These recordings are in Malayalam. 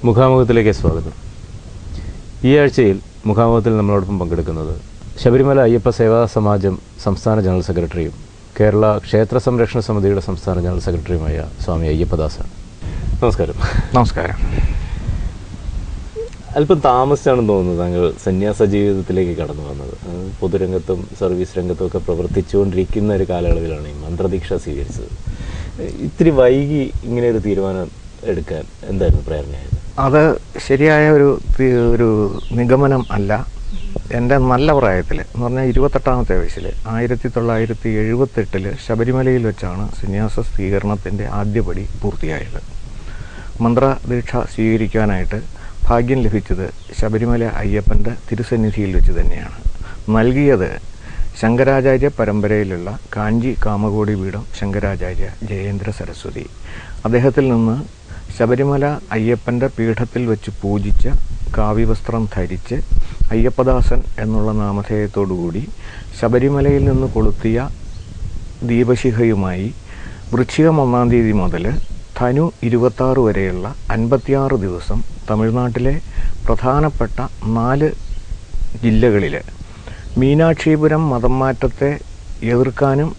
മുഖാമുഖത്തിലേക്ക് സ്വാഗതം. ഈ ആഴ്ചയിൽ മുഖാമുഖത്തിൽ നമ്മളോടൊപ്പം പങ്കെടുക്കുന്നത് ശബരിമല അയ്യപ്പ സേവാ സമാജം സംസ്ഥാന ജനറൽ സെക്രട്ടറിയും കേരള ക്ഷേത്ര സംരക്ഷണ സമിതിയുടെ സംസ്ഥാന ജനറൽ സെക്രട്ടറിയുമായ സ്വാമി അയ്യപ്പദാസാണ്. നമസ്കാരം. നമസ്കാരം. അല്പം താമസിച്ചാണെന്ന് തോന്നുന്നത് താങ്കൾ സന്യാസ ജീവിതത്തിലേക്ക് കടന്നു വന്നത്. പൊതുരംഗത്തും സർവീസ് രംഗത്തും ഒക്കെ പ്രവർത്തിച്ചുകൊണ്ടിരിക്കുന്ന ഒരു കാലയളവിലാണ് ഈ മന്ത്രദീക്ഷ സ്വീകരിച്ചത്. ഇത്തിരി വൈകി ഇങ്ങനെ ഒരു തീരുമാനം എടുക്കാൻ എന്തായിരുന്നു പ്രേരണയായത്? അത് ശരിയായ ഒരു നിഗമനം അല്ല. എൻ്റെ നല്ല പ്രായത്തിൽ എന്ന് പറഞ്ഞാൽ 28ാമത്തെ വയസ്സിൽ 1978 ശബരിമലയിൽ വെച്ചാണ് സന്യാസ സ്വീകരണത്തിൻ്റെ ആദ്യപടി പൂർത്തിയായത്. മന്ത്രദീക്ഷ സ്വീകരിക്കാനായിട്ട് ഭാഗ്യം ലഭിച്ചത് ശബരിമല അയ്യപ്പൻ്റെ തിരുസന്നിധിയിൽ വെച്ച് തന്നെയാണ്. നൽകിയത് ശങ്കരാചാര്യ പരമ്പരയിലുള്ള കാഞ്ചി കാമകോടി പീഠം ശങ്കരാചാര്യ ജയേന്ദ്ര സരസ്വതി. അദ്ദേഹത്തിൽ നിന്ന് ശബരിമല അയ്യപ്പൻ്റെ പീഠത്തിൽ വെച്ച് പൂജിച്ച കാവ്യവസ്ത്രം ധരിച്ച് അയ്യപ്പദാസൻ എന്നുള്ള നാമധേയത്തോടുകൂടി ശബരിമലയിൽ നിന്ന് കൊളുത്തിയ ദീപശിഖയുമായി വൃശ്ചികം 1-ാം തീയതി മുതൽ ധനു 26 വരെയുള്ള 56 ദിവസം തമിഴ്നാട്ടിലെ പ്രധാനപ്പെട്ട 4 ജില്ലകളിൽ മീനാക്ഷിപുരം മതം മാറ്റത്തെ എതിർക്കാനും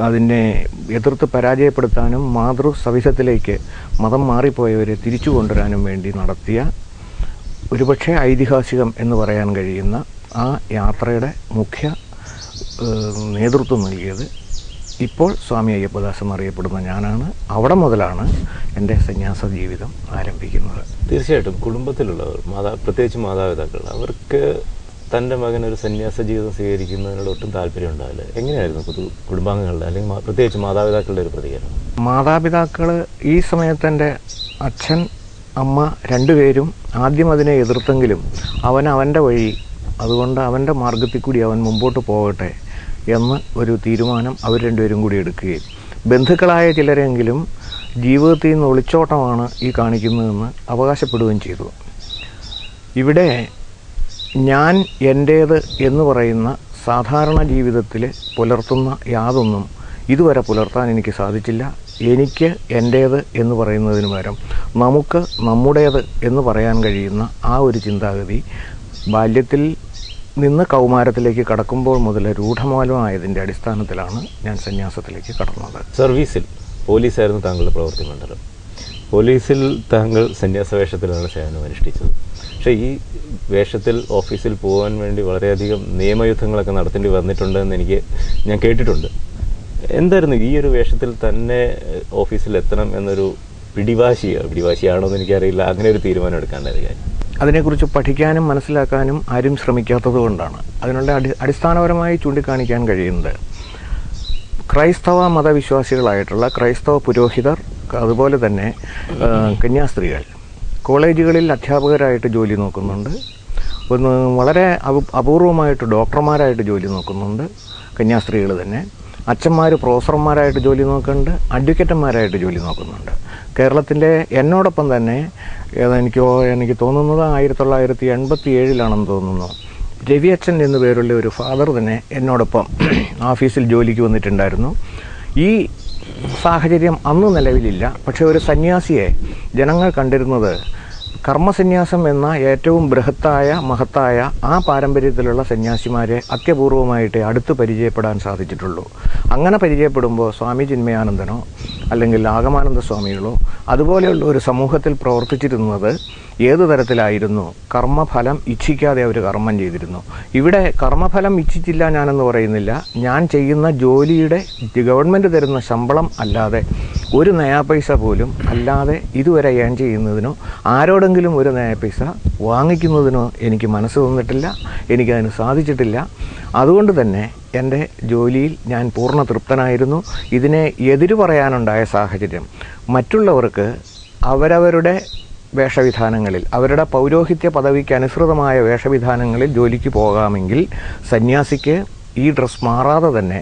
അതിനെ എതിർത്ത് പരാജയപ്പെടുത്താനും മാതൃസവിധത്തിലേക്ക് മതം മാറിപ്പോയവരെ തിരിച്ചു കൊണ്ടുവരാനും വേണ്ടി നടത്തിയ ഒരുപക്ഷെ ഐതിഹാസികം എന്ന് പറയാൻ കഴിയുന്ന ആ യാത്രയുടെ മുഖ്യ നേതൃത്വം നൽകിയത് ഇപ്പോൾ സ്വാമി അയ്യപ്പദാസ് എന്നറിയപ്പെടുന്ന ഞാനാണ്. അവിടെ മുതലാണ് എൻ്റെ സന്യാസ ജീവിതം ആരംഭിക്കുന്നത്. തീർച്ചയായിട്ടും കുടുംബത്തിലുള്ളവർ, പ്രത്യേകിച്ച് മാതാപിതാക്കൾ, അവർക്ക് തൻ്റെ മകൻ ഒരു സന്യാസ ജീവിതം സ്വീകരിക്കുന്നതിനോട് ഒട്ടും താല്പര്യം ഉണ്ടാവില്ല. എങ്ങനെയായിരുന്നു കുടുംബാംഗങ്ങളുടെ അല്ലെങ്കിൽ പ്രത്യേകിച്ച് മാതാപിതാക്കളുടെ ഒരു പ്രതികരണം? മാതാപിതാക്കൾ ഈ സമയത്ത് എൻ്റെ അച്ഛൻ, അമ്മ രണ്ടുപേരും ആദ്യം അതിനെ എതിർത്തെങ്കിലും അവൻ്റെ വഴി, അതുകൊണ്ട് അവൻ്റെ മാർഗത്തിൽ കൂടി അവൻ മുമ്പോട്ട് പോകട്ടെ എന്ന് ഒരു തീരുമാനം അവർ രണ്ടുപേരും കൂടി എടുക്കുകയും ബന്ധുക്കളായ ചിലരെങ്കിലും ജീവിതത്തിൽ നിന്ന് ഒളിച്ചോട്ടമാണ് ഈ കാണിക്കുന്നതെന്ന് അവകാശപ്പെടുകയും ചെയ്തു. ഇവിടെ ഞാൻ എൻ്റേത് എന്ന് പറയുന്ന സാധാരണ ജീവിതത്തിൽ പുലർത്തുന്ന യാതൊന്നും ഇതുവരെ പുലർത്താൻ എനിക്ക് സാധിച്ചില്ല. എനിക്ക് എൻ്റേത് എന്ന് പറയുന്നതിന് പകരം നമുക്ക് നമ്മുടേത് എന്ന് പറയാൻ കഴിയുന്ന ആ ഒരു ചിന്താഗതി ബാല്യത്തിൽ നിന്ന് കൗമാരത്തിലേക്ക് കടക്കുമ്പോൾ മുതൽ രൂഢമൂലമായതിൻ്റെ അടിസ്ഥാനത്തിലാണ് ഞാൻ സന്യാസത്തിലേക്ക് കടന്നത്. സർവീസിൽ പോലീസായിരുന്നു താങ്കളുടെ പ്രവൃത്തി മണ്ഡലം. പോലീസിൽ താങ്കൾ സന്യാസ വേഷത്തിലാണ് സേവനം അനുഷ്ഠിച്ചത്. പക്ഷേ ഈ വേഷത്തിൽ ഓഫീസിൽ പോകാൻ വേണ്ടി വളരെയധികം നിയമയുദ്ധങ്ങളൊക്കെ നടത്തേണ്ടി വന്നിട്ടുണ്ടെന്ന് ഞാൻ കേട്ടിട്ടുണ്ട്. എന്തായിരുന്നു ഈ ഒരു വേഷത്തിൽ തന്നെ ഓഫീസിൽ എത്തണം എന്നൊരു പിടിവാശിയാണോ എന്ന് എനിക്കറിയില്ല, അങ്ങനെ ഒരു തീരുമാനം എടുക്കാണ്ടായ കാര്യം? അതിനെക്കുറിച്ച് പഠിക്കാനും മനസ്സിലാക്കാനും ആരും ശ്രമിക്കാത്തത് കൊണ്ടാണ്. അതിനുള്ള അടിസ്ഥാനപരമായി ചൂണ്ടിക്കാണിക്കാൻ കഴിയുന്നത് ക്രൈസ്തവ മതവിശ്വാസികളായിട്ടുള്ള ക്രൈസ്തവ പുരോഹിതർ, അതുപോലെ തന്നെ കന്യാസ്ത്രീകൾ കോളേജുകളിൽ അധ്യാപകരായിട്ട് ജോലി നോക്കുന്നുണ്ട്. വളരെ അപൂർവമായിട്ട് ഡോക്ടർമാരായിട്ട് ജോലി നോക്കുന്നുണ്ട് കന്യാസ്ത്രീകൾ തന്നെ. അച്ഛന്മാർ പ്രൊഫസർമാരായിട്ട് ജോലി നോക്കുന്നുണ്ട്, അഡ്വക്കേറ്റന്മാരായിട്ട് ജോലി നോക്കുന്നുണ്ട്. കേരളത്തിൻ്റെ എന്നോടൊപ്പം തന്നെ എനിക്ക് തോന്നുന്നത് 1987 തോന്നുന്നു, രവി അച്ഛൻ എന്നു പേരുള്ള ഒരു ഫാദർ തന്നെ എന്നോടൊപ്പം ഓഫീസിൽ ജോലിക്ക് വന്നിട്ടുണ്ടായിരുന്നു. ഈ സാഹചര്യം അന്ന് നിലവിലില്ല. പക്ഷേ ഒരു സന്യാസിയെ ജനങ്ങൾ കണ്ടിരുന്നത് കർമ്മസന്യാസം എന്ന ഏറ്റവും മഹത്തായ ആ പാരമ്പര്യത്തിലുള്ള സന്യാസിമാരെ അത്യപൂർവമായിട്ട് അടുത്ത് പരിചയപ്പെടാൻ സാധിച്ചിട്ടുള്ളൂ. അങ്ങനെ പരിചയപ്പെടുമ്പോൾ സ്വാമി ചിന്മയാനന്ദനോ അല്ലെങ്കിൽ ആഗമാനന്ദ സ്വാമികളോ അതുപോലെയുള്ള ഒരു സമൂഹത്തിൽ പ്രവർത്തിച്ചിരുന്നത് ഏതു തരത്തിലായിരുന്നു? കർമ്മഫലം ഇച്ഛിക്കാതെ അവർ കർമ്മം ചെയ്തിരുന്നു. ഇവിടെ കർമ്മഫലം ഇച്ഛിച്ചില്ല ഞാനെന്ന് പറയുന്നില്ല. ഞാൻ ചെയ്യുന്ന ജോലിയുടെ ഗവൺമെൻറ് തരുന്ന ശമ്പളം അല്ലാതെ ഒരു നയാ പൈസ പോലും അല്ലാതെ ഇതുവരെ ഏൺ ചെയ്യുന്നതിനോ ആരോടെങ്കിലും ഒരു നയാ പൈസ വാങ്ങിക്കുന്നതിനോ എനിക്ക് മനസ്സ് തന്നിട്ടില്ല, എനിക്കതിന് സാധിച്ചിട്ടില്ല. അതുകൊണ്ട് തന്നെ എൻ്റെ ജോലിയിൽ ഞാൻ പൂർണ്ണ തൃപ്തനായിരുന്നു. ഇതിനെ എതിരു പറയാനുണ്ടായ സാഹചര്യം മറ്റുള്ളവർക്ക് അവരവരുടെ വേഷവിധാനങ്ങളിൽ, അവരുടെ പൗരോഹിത്യ പദവിക്ക് അനുസൃതമായ വേഷവിധാനങ്ങളിൽ ജോലിക്ക് പോകാമെങ്കിൽ സന്യാസിക്ക് ഈ ഡ്രസ്സ് മാറാതെ തന്നെ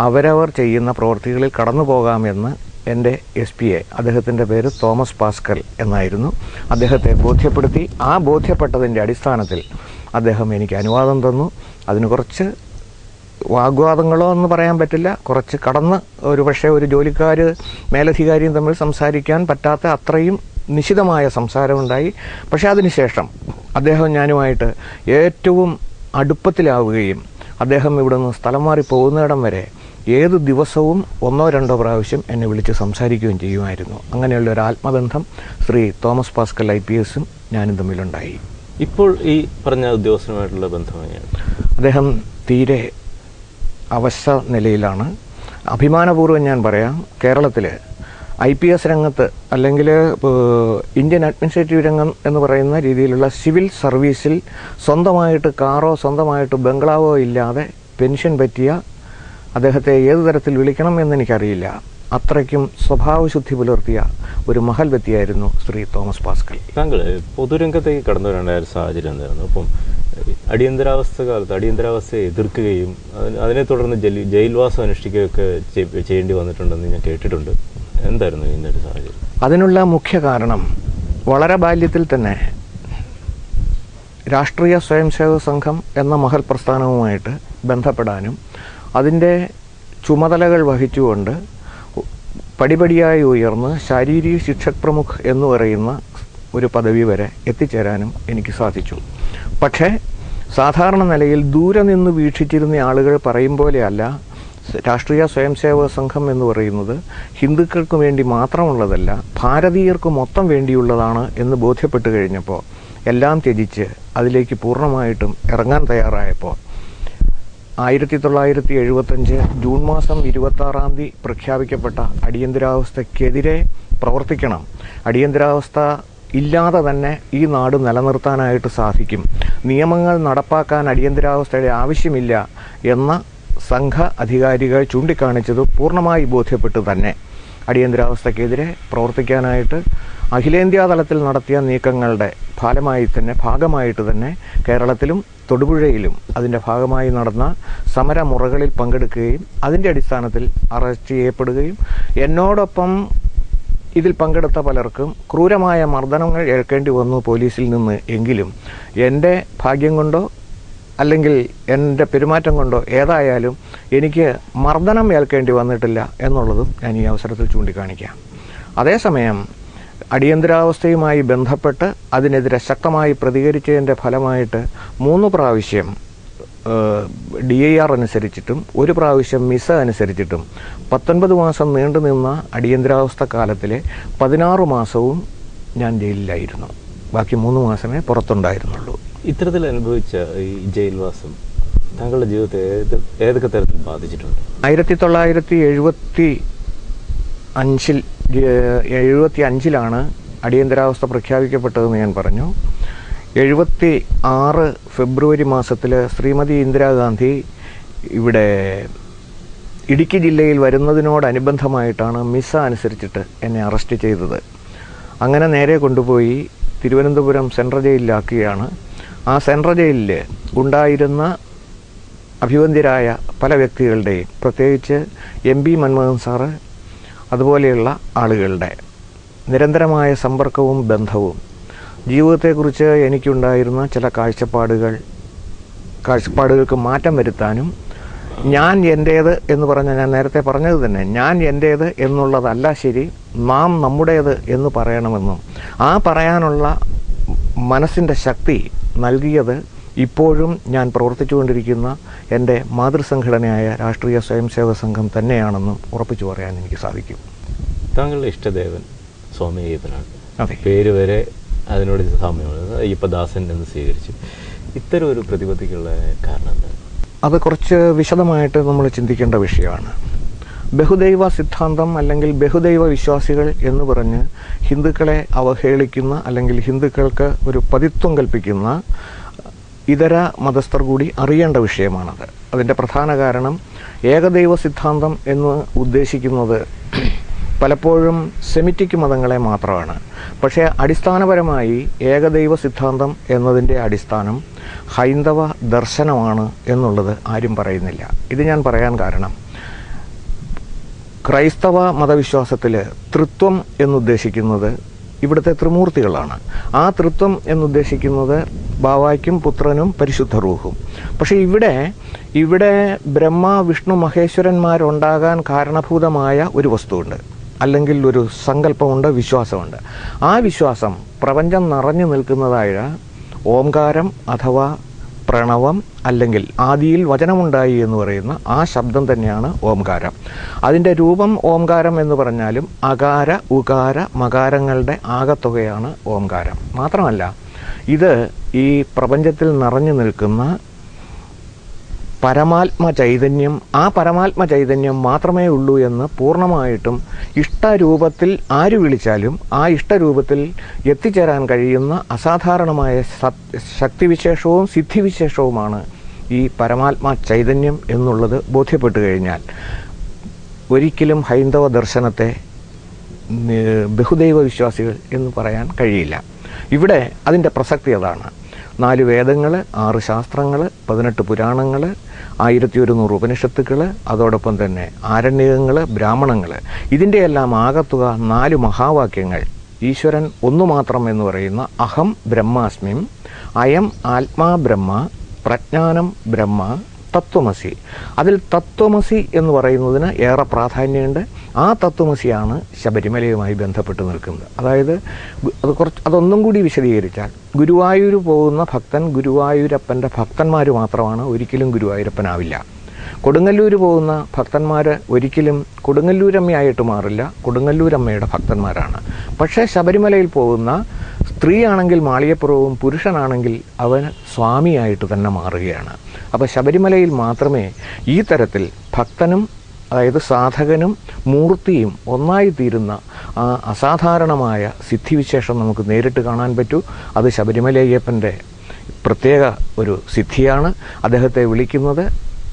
അവരവർ ചെയ്യുന്ന പ്രവൃത്തികളിൽ കടന്നു പോകാമെന്ന് എൻ്റെ SPA, അദ്ദേഹത്തിൻ്റെ പേര് തോമസ് പാസ്കൽ എന്നായിരുന്നു, അദ്ദേഹത്തെ ബോധ്യപ്പെടുത്തി. ആ ബോധ്യപ്പെട്ടതിൻ്റെ അടിസ്ഥാനത്തിൽ അദ്ദേഹം എനിക്ക് അനുവാദം തന്നു. അതിന് കുറച്ച് വാഗ്വാദങ്ങളോ എന്ന് പറയാൻ പറ്റില്ല, കുറച്ച് കടന്ന് ഒരു പക്ഷേ ഒരു ജോലിക്കാർ മേലധികാരിയും തമ്മിൽ സംസാരിക്കാൻ പറ്റാത്ത അത്രയും നിശിതമായ സംസാരമുണ്ടായി. പക്ഷേ അതിനുശേഷം അദ്ദേഹം ഞാനുമായിട്ട് ഏറ്റവും അടുപ്പത്തിലാവുകയും അദ്ദേഹം ഇവിടെ നിന്ന് സ്ഥലം മാറി പോകുന്നിടം വരെ ഏത് ദിവസവും 1-2 പ്രാവശ്യം എന്നെ വിളിച്ച് സംസാരിക്കുകയും ചെയ്യുമായിരുന്നു. അങ്ങനെയുള്ള ഒരു ആത്മബന്ധം ശ്രീ തോമസ് പാസ്കൽ IPSഉം ഞാനും തമ്മിലുണ്ടായി. ഇപ്പോൾ ഈ പറഞ്ഞ ഉദ്യോഗസ്ഥനുമായിട്ടുള്ള ബന്ധം എങ്ങനെയാണ്? അദ്ദേഹം തീരെ അവശ നിലയിലാണ്. അഭിമാനപൂർവ്വം ഞാൻ പറയാം, കേരളത്തിൽ IPS രംഗത്ത് അല്ലെങ്കിൽ ഇന്ത്യൻ അഡ്മിനിസ്ട്രേറ്റീവ് രംഗം എന്ന് പറയുന്ന രീതിയിലുള്ള സിവിൽ സർവീസിൽ സ്വന്തമായിട്ട് കാറോ സ്വന്തമായിട്ട് ബംഗ്ലാവോ ഇല്ലാതെ പെൻഷൻ പറ്റിയ അദ്ദേഹത്തെ ഏതു തരത്തിൽ വിളിക്കണം എന്നെനിക്കറിയില്ല. അത്രയ്ക്കും സ്വഭാവശുദ്ധി പുലർത്തിയ ഒരു മഹൽ വ്യക്തിയായിരുന്നു ശ്രീ തോമസ് പാസ്കൽ. താങ്കൾ പൊതുരംഗത്തേക്ക് കടന്നു വരേണ്ട ഒരു സാഹചര്യം എന്തായിരുന്നു? അപ്പം അടിയന്തരാവസ്ഥ കാലത്ത് അടിയന്തരാവസ്ഥയെ എതിർക്കുകയും അതിനെ തുടർന്ന് ജയിൽവാസം അനുഷ്ഠിക്കുകയൊക്കെ ചെയ്യേണ്ടി വന്നിട്ടുണ്ടെന്ന് ഞാൻ കേട്ടിട്ടുണ്ട്. എന്തായിരുന്നു ഇന്നൊരു സാഹചര്യം? അതിനുള്ള മുഖ്യ കാരണം വളരെ ബാല്യത്തിൽ തന്നെ രാഷ്ട്രീയ സ്വയംസേവക സംഘം എന്ന മഹൽ പ്രസ്ഥാനവുമായിട്ട് ബന്ധപ്പെടാനും അതിൻ്റെ ചുമതലകൾ വഹിച്ചുകൊണ്ട് പടിപടിയായി ഉയർന്ന് ശാരീരിക ശിക്ഷക് പ്രമുഖ് എന്ന് പറയുന്ന ഒരു പദവി വരെ എത്തിച്ചേരാനും എനിക്ക് സാധിച്ചു. പക്ഷേ സാധാരണ നിലയിൽ ദൂരെ നിന്ന് വീക്ഷിച്ചിരുന്ന ആളുകൾ പറയും പോലെയല്ല രാഷ്ട്രീയ സ്വയംസേവക സംഘം എന്ന് പറയുന്നത് ഹിന്ദുക്കൾക്ക് വേണ്ടി മാത്രമുള്ളതല്ല, ഭാരതീയർക്ക് മൊത്തം വേണ്ടിയുള്ളതാണ് എന്ന് ബോധ്യപ്പെട്ട് കഴിഞ്ഞപ്പോൾ എല്ലാം ത്യജിച്ച് അതിലേക്ക് പൂർണ്ണമായിട്ടും ഇറങ്ങാൻ തയ്യാറായപ്പോൾ 1975 ജൂൺ മാസം 26-ാം തീയതി പ്രഖ്യാപിക്കപ്പെട്ട അടിയന്തരാവസ്ഥയ്ക്കെതിരെ പ്രവർത്തിക്കണം. അടിയന്തരാവസ്ഥ ഇല്ലാതെ തന്നെ ഈ നാട് നിലനിർത്താനായിട്ട് സാധിക്കും. നിയമങ്ങൾ നടപ്പാക്കാൻ അടിയന്തരാവസ്ഥയുടെ ആവശ്യമില്ല എന്ന സംഘ അധികാരികൾ ചൂണ്ടിക്കാണിച്ചത് പൂർണ്ണമായി ബോധ്യപ്പെട്ട് തന്നെ അടിയന്തരാവസ്ഥയ്ക്കെതിരെ പ്രവർത്തിക്കാനായിട്ട് അഖിലേന്ത്യാ തലത്തിൽ നടത്തിയ നീക്കങ്ങളുടെ ഭാഗമായിട്ട് തന്നെ കേരളത്തിലും തൊടുപുഴയിലും അതിൻ്റെ ഭാഗമായി നടന്ന സമരമുറകളിൽ പങ്കെടുക്കുകയും അതിൻ്റെ അടിസ്ഥാനത്തിൽ അറസ്റ്റ് ചെയ്യപ്പെടുകയും എന്നോടൊപ്പം ഇതിൽ പങ്കെടുത്ത പലർക്കും ക്രൂരമായ മർദ്ദനങ്ങൾ ഏൽക്കേണ്ടി വന്നു പോലീസിൽ നിന്ന്. എങ്കിലും എൻ്റെ ഭാഗ്യം കൊണ്ടോ അല്ലെങ്കിൽ എൻ്റെ പെരുമാറ്റം കൊണ്ടോ ഏതായാലും എനിക്ക് മർദ്ദനം ഏൽക്കേണ്ടി വന്നിട്ടില്ല എന്നുള്ളതും ഞാൻ ഈ അവസരത്തിൽ ചൂണ്ടിക്കാണിക്കാം. അതേസമയം അടിയന്തരാവസ്ഥയുമായി ബന്ധപ്പെട്ട് അതിനെതിരെ ശക്തമായി പ്രതികരിച്ചതിൻ്റെ ഫലമായിട്ട് 3 പ്രാവശ്യം DIR അനുസരിച്ചിട്ടും 1 പ്രാവശ്യം മിസ അനുസരിച്ചിട്ടും 19 മാസം നീണ്ടുനിന്ന അടിയന്തരാവസ്ഥ കാലത്തിലെ 16 മാസവും ഞാൻ ജയിലിലായിരുന്നു. ബാക്കി 3 മാസമേ പുറത്തുണ്ടായിരുന്നുള്ളൂ. ഇത്തരത്തിൽ അനുഭവിച്ച ഈ ജയിൽവാസം താങ്കളുടെ ജീവിതത്തെ ഏതൊക്കെ തരത്തിൽ ബാധിച്ചിട്ടുണ്ട്? 1975-ലാണ് അടിയന്തരാവസ്ഥ പ്രഖ്യാപിക്കപ്പെട്ടതെന്ന് ഞാൻ പറഞ്ഞു. 76 ഫെബ്രുവരി മാസത്തിൽ ശ്രീമതി ഇന്ദിരാഗാന്ധി ഇവിടെ ഇടുക്കി ജില്ലയിൽ വരുന്നതിനോടനുബന്ധമായിട്ടാണ് മിസ അനുസരിച്ചിട്ട് എന്നെ അറസ്റ്റ് ചെയ്തത്. അങ്ങനെ നേരെ കൊണ്ടുപോയി തിരുവനന്തപുരം സെൻട്രൽ ജയിലിലാക്കുകയാണ്. ആ സെൻട്രൽ ജയിലിൽ ഉണ്ടായിരുന്ന അഭിവന്ദ്യരായ പല വ്യക്തികളുടെയും, പ്രത്യേകിച്ച് MP മൻമോഹൻ സാറ് അതുപോലെയുള്ള ആളുകളുടെ നിരന്തരമായ സമ്പർക്കവും ബന്ധവും ജീവിതത്തെക്കുറിച്ച് എനിക്കുണ്ടായിരുന്ന ചില കാഴ്ചപ്പാടുകൾക്ക് മാറ്റം വരുത്താനും ഞാൻ എൻ്റേത് എന്ന് ഞാൻ നേരത്തെ പറഞ്ഞത് തന്നെ, ഞാൻ എൻ്റേത് എന്നുള്ളതല്ല ശരി, നാം നമ്മുടേത് എന്ന് പറയണമെന്നും ആ പറയാനുള്ള മനസ്സിൻ്റെ ശക്തി നൽകിയത് ഇപ്പോഴും ഞാൻ പ്രവർത്തിച്ചുകൊണ്ടിരിക്കുന്ന എൻ്റെ മാതൃസംഘടനയായ രാഷ്ട്രീയ സ്വയംസേവക സംഘം തന്നെയാണെന്നും ഉറപ്പിച്ചു പറയാൻ എനിക്ക് സാധിക്കും. താങ്കളുടെ ഇഷ്ടദേവൻ സ്വാമി അയ്യപ്പനാണ്. അതെ, പേര് വരെ അതിനോട് സാമ്യമുള്ളത്. അയ്യപ്പദാസൻ എന്ന് സ്വീകരിച്ചു. ഇത്തരം ഒരു പ്രതിപത്തിക്കുള്ള കാരണം എന്താണ്? അത് കുറച്ച് വിശദമായിട്ട് നമ്മൾ ചിന്തിക്കേണ്ട വിഷയമാണ്. ബഹുദൈവ സിദ്ധാന്തം അല്ലെങ്കിൽ ബഹുദൈവ വിശ്വാസികൾ എന്ന് പറഞ്ഞ് ഹിന്ദുക്കളെ അവഹേളിക്കുന്ന അല്ലെങ്കിൽ ഹിന്ദുക്കൾക്ക് ഒരു പതിത്വം കൽപ്പിക്കുന്ന ഇതര മതസ്ഥർ കൂടി അറിയേണ്ട വിഷയമാണത്. അതിൻ്റെ പ്രധാന കാരണം ഏകദൈവ സിദ്ധാന്തം എന്ന് ഉദ്ദേശിക്കുന്നത് പലപ്പോഴും സെമിറ്റിക് മതങ്ങളെ മാത്രമാണ്. പക്ഷേ അടിസ്ഥാനപരമായി ഏകദൈവ സിദ്ധാന്തം എന്നതിൻ്റെ അടിസ്ഥാനം ഹൈന്ദവ ദർശനമാണ് എന്നുള്ളത് ആരും പറയുന്നില്ല. ഇത് ഞാൻ പറയാൻ കാരണം, ക്രൈസ്തവ മതവിശ്വാസത്തിൽ തൃത്വം എന്നുദ്ദേശിക്കുന്നത് ഇവിടുത്തെ ത്രിമൂർത്തികളാണ്. ആ തൃത്വം എന്നുദ്ദേശിക്കുന്നത് ബാവായ്ക്കും പുത്രനും പരിശുദ്ധ റൂഹും. പക്ഷേ ഇവിടെ ബ്രഹ്മ വിഷ്ണു മഹേശ്വരന്മാരുണ്ടാകാൻ കാരണഭൂതമായ ഒരു വസ്തുവുണ്ട്. അല്ലെങ്കിൽ ഒരു സങ്കല്പമുണ്ട്, വിശ്വാസമുണ്ട്. ആ വിശ്വാസം പ്രപഞ്ചം നിറഞ്ഞു നിൽക്കുന്നതായ ഓംകാരം അഥവാ പ്രണവം അല്ലെങ്കിൽ ആദിയിൽ വചനമുണ്ടായി എന്ന് പറയുന്ന ആ ശബ്ദം തന്നെയാണ് ഓംകാരം. അതിൻ്റെ രൂപം ഓംകാരം എന്ന് പറഞ്ഞാലും അകാര ഉകാര മകാരങ്ങളുടെ ആകത്തുകയാണ് ഓംകാരം. മാത്രമല്ല, ഇത് ഈ പ്രപഞ്ചത്തിൽ നിറഞ്ഞു നിൽക്കുന്ന പരമാത്മ ചൈതന്യം, ആ പരമാത്മ ചൈതന്യം മാത്രമേ ഉള്ളൂ എന്ന് പൂർണ്ണമായിട്ടും ഇഷ്ടരൂപത്തിൽ ആര് വിളിച്ചാലും ആ ഇഷ്ടരൂപത്തിൽ എത്തിച്ചേരാൻ കഴിയുന്ന അസാധാരണമായ ശക്തിവിശേഷവും സിദ്ധിവിശേഷവുമാണ് ഈ പരമാത്മ ചൈതന്യം എന്നുള്ളത് ബോധ്യപ്പെട്ടു കഴിഞ്ഞാൽ ഒരിക്കലും ഹൈന്ദവ ദർശനത്തെ ബഹുദൈവ വിശ്വാസികൾ എന്ന് പറയാൻ കഴിയില്ല. ഇവിടെ അതിൻ്റെ പ്രസക്തി അതാണ്. 4 വേദങ്ങൾ, 6 ശാസ്ത്രങ്ങൾ, 18 പുരാണങ്ങൾ, 1100 ഉപനിഷത്തുക്കൾ, അതോടൊപ്പം തന്നെ ആരണ്യകങ്ങൾ, ബ്രാഹ്മണങ്ങൾ, ഇതിൻ്റെയെല്ലാം ആകത്തുക 4 മഹാവാക്യങ്ങൾ. ഈശ്വരൻ ഒന്നു മാത്രം എന്ന് പറയുന്ന അഹം ബ്രഹ്മാസ്മിം, അയം ആത്മാ ബ്രഹ്മ, പ്രജ്ഞാനം ബ്രഹ്മ, തത്വമസി. അതിൽ തത്വമസി എന്ന് പറയുന്നതിന് ഏറെ പ്രാധാന്യമുണ്ട്. ആ തത്വമസിയാണ് ശബരിമലയുമായി ബന്ധപ്പെട്ട് നിൽക്കുന്നത്. അതായത് അതൊന്നും കൂടി വിശദീകരിച്ചാൽ, ഗുരുവായൂർ പോകുന്ന ഭക്തൻ ഗുരുവായൂരപ്പൻ്റെ ഭക്തന്മാർ മാത്രമാണ്, ഒരിക്കലും ഗുരുവായൂരപ്പനാവില്ല. കൊടുങ്ങല്ലൂർ പോകുന്ന ഭക്തന്മാർ ഒരിക്കലും കൊടുങ്ങല്ലൂരമ്മയായിട്ട് മാറില്ല, കൊടുങ്ങല്ലൂരമ്മയുടെ ഭക്തന്മാരാണ്. പക്ഷേ ശബരിമലയിൽ പോകുന്ന സ്ത്രീയാണെങ്കിൽ മാളികപ്പുറവും പുരുഷനാണെങ്കിൽ അവൻ സ്വാമിയായിട്ട് തന്നെ മാറുകയാണ്. അപ്പോൾ ശബരിമലയിൽ മാത്രമേ ഈ തരത്തിൽ ഭക്തനും അതായത് സാധകനും മൂർത്തിയും ഒന്നായി തീരുന്ന ആ അസാധാരണമായ സിദ്ധിവിശേഷം നമുക്ക് നേരിട്ട് കാണാൻ പറ്റൂ. അത് ശബരിമല അയ്യപ്പൻ്റെ പ്രത്യേക ഒരു സിദ്ധിയാണ്. അദ്ദേഹത്തെ വിളിക്കുന്നത്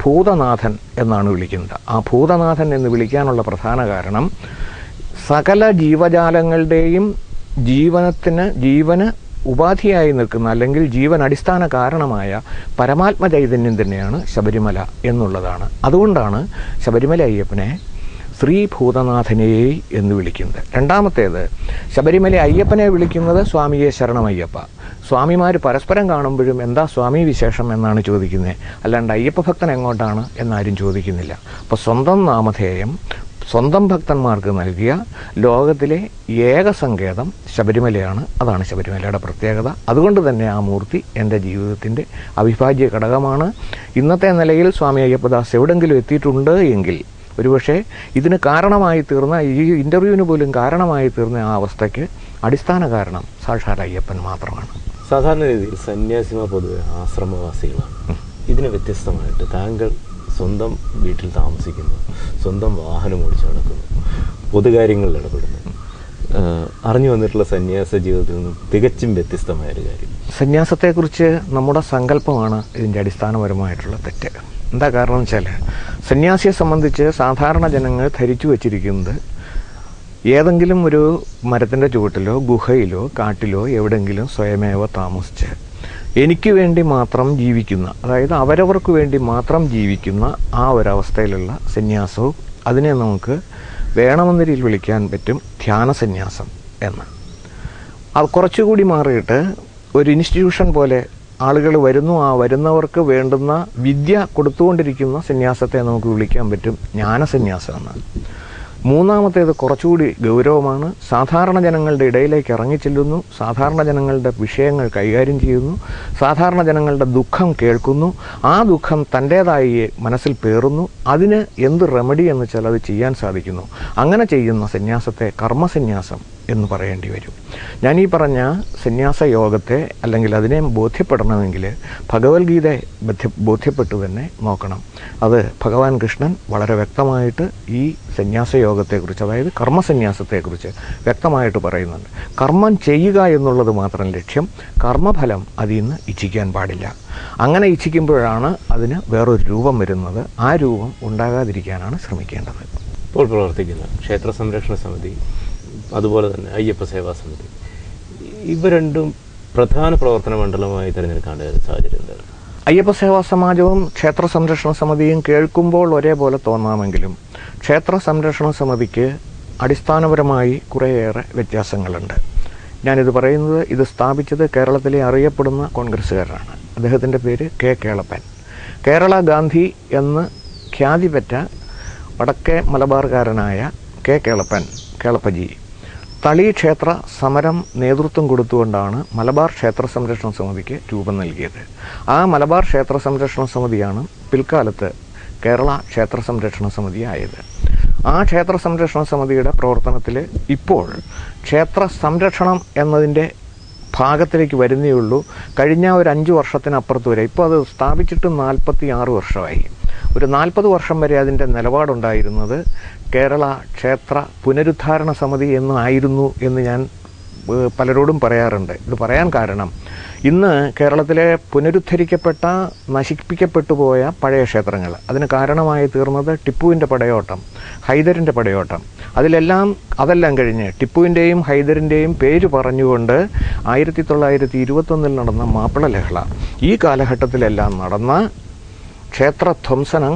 ഭൂതനാഥൻ എന്നാണ് വിളിക്കുന്നത്. ആ ഭൂതനാഥൻ എന്ന് വിളിക്കാനുള്ള പ്രധാന കാരണം സകല ജീവജാലങ്ങളുടെയും ജീവന് ഉപാധിയായി നിൽക്കുന്ന അല്ലെങ്കിൽ ജീവൻ അടിസ്ഥാന കാരണമായ പരമാത്മ ചൈതന്യം തന്നെയാണ് ശബരിമല എന്നുള്ളതാണ്. അതുകൊണ്ടാണ് ശബരിമല അയ്യപ്പനെ ശ്രീ ഭൂതനാഥനേ എന്ന് വിളിക്കുന്നത്. രണ്ടാമത്തേത്, ശബരിമല അയ്യപ്പനെ വിളിക്കുന്നത് സ്വാമിയെ ശരണമയ്യപ്പ. സ്വാമിമാർ പരസ്പരം കാണുമ്പോഴും എന്താ സ്വാമി വിശേഷം എന്നാണ് ചോദിക്കുന്നത്, അല്ലാണ്ട് അയ്യപ്പ ഭക്തൻ എങ്ങോട്ടാണ് എന്നാരും ചോദിക്കുന്നില്ല. അപ്പോൾ സ്വന്തം നാമധേയം സ്വന്തം ഭക്തന്മാർക്ക് നൽകിയ ലോകത്തിലെ ഏക സങ്കേതം ശബരിമലയാണ്. അതാണ് ശബരിമലയുടെ പ്രത്യേകത. അതുകൊണ്ട് തന്നെ ആ മൂർത്തി എൻ്റെ ജീവിതത്തിൻ്റെ അവിഭാജ്യ ഘടകമാണ്. ഇന്നത്തെ നിലയിൽ സ്വാമി അയ്യപ്പദാസ് എവിടെങ്കിലും എത്തിയിട്ടുണ്ട് എങ്കിൽ ഒരുപക്ഷെ ഇതിന് കാരണമായി തീർന്ന, ഈ ഇൻ്റർവ്യൂവിന് പോലും കാരണമായി തീർന്ന ആ അവസ്ഥയ്ക്ക് അടിസ്ഥാന കാരണം സാക്ഷാൽ അയ്യപ്പൻ മാത്രമാണ്. സാധാരണ രീതിയിൽ സന്യാസിമാർ പൊതുവെ ആശ്രമവാസികളാണ്. ഇതിന് വ്യത്യസ്തമായിട്ട് താങ്കൾ സ്വന്തം വീട്ടിൽ താമസിക്കുന്നു, സ്വന്തം വാഹനം ഓടിച്ച് നടക്കുന്നു, പൊതുകാര്യങ്ങളിൽ ഇടപെടുന്നു. അറിഞ്ഞു വന്നിട്ടുള്ള സന്യാസ ജീവിതത്തിൽ നിന്നും തികച്ചും വ്യത്യസ്തമായൊരു കാര്യം, സന്യാസത്തെക്കുറിച്ച് നമ്മുടെ സങ്കല്പമാണ് ഇതിൻ്റെ അടിസ്ഥാനപരമായിട്ടുള്ള തെറ്റ്. എന്താ കാരണം വെച്ചാൽ, സന്യാസിയെ സംബന്ധിച്ച് സാധാരണ ജനങ്ങൾ ധരിച്ചു വച്ചിരിക്കുന്നത് ഏതെങ്കിലും ഒരു മരത്തിൻ്റെ ചുവട്ടിലോ ഗുഹയിലോ കാട്ടിലോ എവിടെയെങ്കിലും സ്വയമേവ താമസിച്ച് എനിക്ക് വേണ്ടി മാത്രം ജീവിക്കുന്ന, അതായത് അവരവർക്ക് വേണ്ടി മാത്രം ജീവിക്കുന്ന ആ ഒരവസ്ഥയിലുള്ള സന്യാസവും, അതിനെ നമുക്ക് വേണമെന്ന രീതിയിൽ വിളിക്കാൻ പറ്റും ധ്യാന സന്യാസം എന്ന്. അത് കുറച്ചുകൂടി മാറിയിട്ട് ഒരു ഇൻസ്റ്റിറ്റ്യൂഷൻ പോലെ ആളുകൾ വരുന്നു, ആ വരുന്നവർക്ക് വേണ്ടുന്ന വിദ്യ കൊടുത്തുകൊണ്ടിരിക്കുന്ന സന്യാസത്തെ നമുക്ക് വിളിക്കാൻ പറ്റും ജ്ഞാനസന്യാസം എന്ന്. മൂന്നാമത്തേത് കുറച്ചുകൂടി ഗൗരവമാണ്. സാധാരണ ജനങ്ങളുടെ ഇടയിലേക്ക് ഇറങ്ങിച്ചെല്ലുന്നു, സാധാരണ ജനങ്ങളുടെ വിഷയങ്ങൾ കൈകാര്യം ചെയ്യുന്നു, സാധാരണ ജനങ്ങളുടെ ദുഃഖം കേൾക്കുന്നു, ആ ദുഃഖം തൻ്റേതായി മനസ്സിൽ പേറുന്നു, അതിന് എന്ത് റെമഡി എന്ന് വെച്ചാൽ അത് ചെയ്യാൻ സാധിക്കുന്നു. അങ്ങനെ ചെയ്യുന്ന സന്യാസത്തെ കർമ്മസന്യാസം എന്ന് പറയേണ്ടി വരും. ഞാൻ ഈ പറഞ്ഞ സന്യാസ യോഗത്തെ അല്ലെങ്കിൽ അതിനെ ബോധ്യപ്പെടണമെങ്കിൽ ഭഗവത്ഗീതയെ ബോധ്യപ്പെട്ട് തന്നെ നോക്കണം. അത് ഭഗവാൻ കൃഷ്ണൻ വളരെ വ്യക്തമായിട്ട് ഈ സന്യാസ യോഗത്തെക്കുറിച്ച്, അതായത് കർമ്മസന്യാസത്തെക്കുറിച്ച് വ്യക്തമായിട്ട് പറയുന്നുണ്ട്. കർമ്മം ചെയ്യുക എന്നുള്ളത് മാത്രം ലക്ഷ്യം, കർമ്മഫലം അതിൽ നിന്ന് ഇച്ഛിക്കാൻ പാടില്ല. അങ്ങനെ ഇച്ഛിക്കുമ്പോഴാണ് അതിന് വേറൊരു രൂപം വരുന്നത്. ആ രൂപം ഉണ്ടാകാതിരിക്കാനാണ് ശ്രമിക്കേണ്ടത്. ഇപ്പോൾ പ്രവർത്തിക്കുന്ന ക്ഷേത്ര സംരക്ഷണ സമിതി, അതുപോലെ തന്നെ അയ്യപ്പ സേവാ സമിതി, ഇവ രണ്ടും പ്രധാന പ്രവർത്തന മണ്ഡലമായി തിരഞ്ഞെടുക്കേണ്ട ഒരു സാഹചര്യം എന്തായിരുന്നു? അയ്യപ്പ സേവാ സമാജവും ക്ഷേത്ര സംരക്ഷണ സമിതിയും കേൾക്കുമ്പോൾ ഒരേപോലെ തോന്നാമെങ്കിലും ക്ഷേത്ര സംരക്ഷണ സമിതിക്ക് അടിസ്ഥാനപരമായി കുറേയേറെ വ്യത്യാസങ്ങളുണ്ട്. ഞാനിത് പറയുന്നത്, ഇത് സ്ഥാപിച്ചത് കേരളത്തിലെ അറിയപ്പെടുന്ന കോൺഗ്രസ്സുകാരനാണ്. അദ്ദേഹത്തിൻ്റെ പേര് കെ കേളപ്പൻ. കേരള ഗാന്ധി എന്ന് ഖ്യാതിപെറ്റ വടക്കേ മലബാർകാരനായ കെ കേളപ്പൻ കേളപ്പജി തളി ക്ഷേത്ര സമരം നേതൃത്വം കൊടുത്തുകൊണ്ടാണ് മലബാർ ക്ഷേത്ര സംരക്ഷണ സമിതിക്ക് രൂപം നൽകിയത്. ആ മലബാർ ക്ഷേത്ര സംരക്ഷണ സമിതിയാണ് പിൽക്കാലത്ത് കേരള ക്ഷേത്ര സംരക്ഷണ സമിതി ആയത്. ആ ക്ഷേത്ര സംരക്ഷണ സമിതിയുടെ പ്രവർത്തനത്തിൽ ഇപ്പോൾ ക്ഷേത്ര സംരക്ഷണം എന്നതിൻ്റെ ഭാഗത്തിലേക്ക് വരുന്നേയുള്ളൂ. കഴിഞ്ഞ ഒരു 5 വർഷത്തിനപ്പുറത്ത് വരെ, ഇപ്പോൾ അത് സ്ഥാപിച്ചിട്ട് 46 വർഷമായി. ഒരു 40 വർഷം വരെ അതിൻ്റെ നിലപാടുണ്ടായിരുന്നത് കേരള ക്ഷേത്ര പുനരുദ്ധാരണ സമിതി എന്നായിരുന്നു എന്ന് ഞാൻ പലരോടും പറയാറുണ്ട്. ഇത് പറയാൻ കാരണം, ഇന്ന് കേരളത്തിലെ പുനരുദ്ധരിക്കപ്പെട്ട നശിപ്പിക്കപ്പെട്ടു പോയ പഴയ ക്ഷേത്രങ്ങൾ, അതിന് കാരണമായി തീർന്നത് ടിപ്പുവിൻ്റെ പടയോട്ടം, ഹൈദരിൻ്റെ പടയോട്ടം, അതെല്ലാം കഴിഞ്ഞ് ടിപ്പുവിൻ്റെയും ഹൈദരിൻ്റെയും പേര് പറഞ്ഞുകൊണ്ട് 1921 നടന്ന മാപ്പിള ലഹള, ഈ കാലഘട്ടത്തിലെല്ലാം നടന്ന ക്ഷേത്രധ്വംസനം,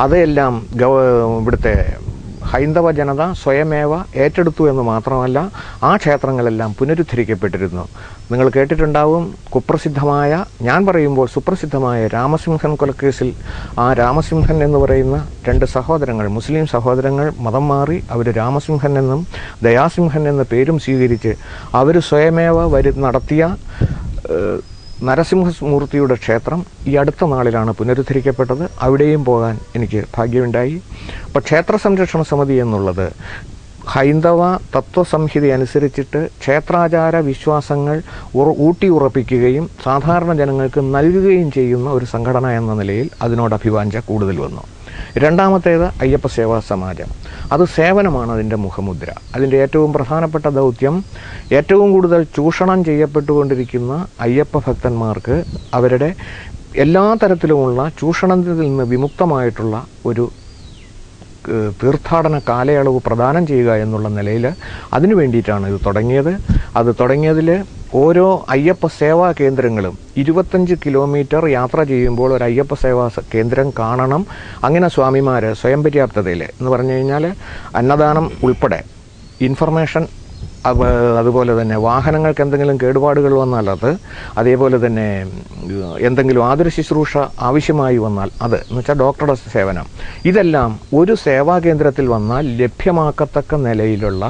അതെല്ലാം ഇവിടുത്തെ ഹൈന്ദവ ജനത സ്വയമേവ ഏറ്റെടുത്തു എന്ന് മാത്രമല്ല, ആ ക്ഷേത്രങ്ങളെല്ലാം പുനരുദ്ധരിക്കപ്പെട്ടിരുന്നു. നിങ്ങൾ കേട്ടിട്ടുണ്ടാവും കുപ്രസിദ്ധമായ, ഞാൻ പറയുമ്പോൾ സുപ്രസിദ്ധമായ രാമസിംഹൻ കൊലക്കേസിൽ ആ രാമസിംഹൻ എന്ന് പറയുന്ന 2 സഹോദരങ്ങൾ, മുസ്ലിം സഹോദരങ്ങൾ മതം മാറി അവർ രാമസിംഹൻ എന്നും ദയാസിംഹൻ എന്ന പേരും സ്വീകരിച്ച് അവർ സ്വയമേവ നടത്തിയ നരസിംഹമൂർത്തിയുടെ ക്ഷേത്രം ഈ അടുത്ത നാളിലാണ് പുനരുദ്ധരിക്കപ്പെട്ടത്. അവിടെയും പോകാൻ എനിക്ക് ഭാഗ്യമുണ്ടായി. അപ്പോൾ ക്ഷേത്ര സംരക്ഷണ സമിതി എന്നുള്ളത് ഹൈന്ദവ തത്വസംഹിത അനുസരിച്ചിട്ട് ക്ഷേത്രാചാര വിശ്വാസങ്ങൾ ഊട്ടിയുറപ്പിക്കുകയും സാധാരണ ജനങ്ങൾക്ക് നൽകുകയും ചെയ്യുന്ന ഒരു സംഘടന എന്ന നിലയിൽ അതിനോട് അഭിവാഞ്ച കൂടുതൽ വന്നു. രണ്ടാമത്തേത് അയ്യപ്പ സേവാ സമാജം. അത് സേവനമാണ് അതിൻ്റെ മുഖമുദ്ര. അതിൻ്റെ ഏറ്റവും പ്രധാനപ്പെട്ട ദൗത്യം, ഏറ്റവും കൂടുതൽ ചൂഷണം ചെയ്യപ്പെട്ടുകൊണ്ടിരിക്കുന്ന അയ്യപ്പ ഭക്തന്മാർക്ക് അവരുടെ എല്ലാ തരത്തിലുമുള്ള ചൂഷണത്തിൽ നിന്ന് വിമുക്തമായിട്ടുള്ള ഒരു തീർത്ഥാടന കാലയളവ് പ്രദാനം ചെയ്യുക എന്നുള്ള നിലയിൽ അതിനു വേണ്ടിയിട്ടാണ് ഇത് തുടങ്ങിയത്. അത് തുടങ്ങിയതിൽ ഓരോ അയ്യപ്പ സേവാ കേന്ദ്രങ്ങളും 25 കിലോമീറ്റർ യാത്ര ചെയ്യുമ്പോൾ ഒരു അയ്യപ്പ സേവാ കേന്ദ്രം കാണണം. അങ്ങനെ സ്വാമിമാർ സ്വയം പര്യാപ്തതയിൽ എന്ന് പറഞ്ഞു കഴിഞ്ഞാൽ അന്നദാനം ഉൾപ്പെടെ ഇൻഫർമേഷൻ, അതുപോലെ തന്നെ വാഹനങ്ങൾക്ക് എന്തെങ്കിലും കേടുപാടുകൾ വന്നാൽ അത്, അതേപോലെ തന്നെ എന്തെങ്കിലും ആതുര ശുശ്രൂഷ ആവശ്യമായി വന്നാൽ അത്, എന്ന് വെച്ചാൽ ഡോക്ടറുടെ സേവനം, ഇതെല്ലാം ഒരു സേവാ കേന്ദ്രത്തിൽ വന്നാൽ ലഭ്യമാക്കത്തക്ക നിലയിലുള്ള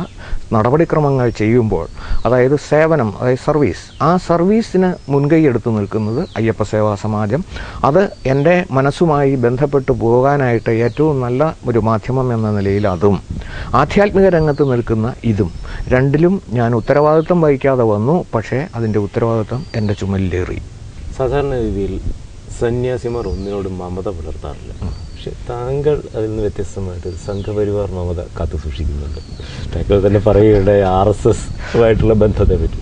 നടപടിക്രമങ്ങൾ ചെയ്യുമ്പോൾ, അതായത് സേവനം, അതായത് സർവീസ്, ആ സർവീസിന് മുൻകൈ എടുത്തു നിൽക്കുന്നത് അയ്യപ്പ സേവാ സമാജം. അത് എൻ്റെ മനസ്സുമായി ബന്ധപ്പെട്ടു പോകാനായിട്ട് ഏറ്റവും നല്ല ഒരു മാധ്യമം എന്ന നിലയിൽ അതും, ആധ്യാത്മിക രംഗത്ത് നിൽക്കുന്ന ഇതും, രണ്ടിലും ഞാൻ ഉത്തരവാദിത്വം വഹിക്കാതെ വന്നു. പക്ഷേ അതിൻ്റെ ഉത്തരവാദിത്വം എൻ്റെ ചുമലിലേറി. സാധാരണ രീതിയിൽ സന്യാസിമാർ ഒന്നിനോടും മമത പുലർത്താറില്ല. പക്ഷെ താങ്കൾ അതിൽ നിന്ന് വ്യത്യസ്തമായിട്ട് സംഘപരിവാർ മമത കാത്തു സൂക്ഷിക്കുന്നുണ്ട്. താങ്കൾ തന്നെ പറയുകയുണ്ടായ RSS ആയിട്ടുള്ള ബന്ധത്തെ പറ്റി.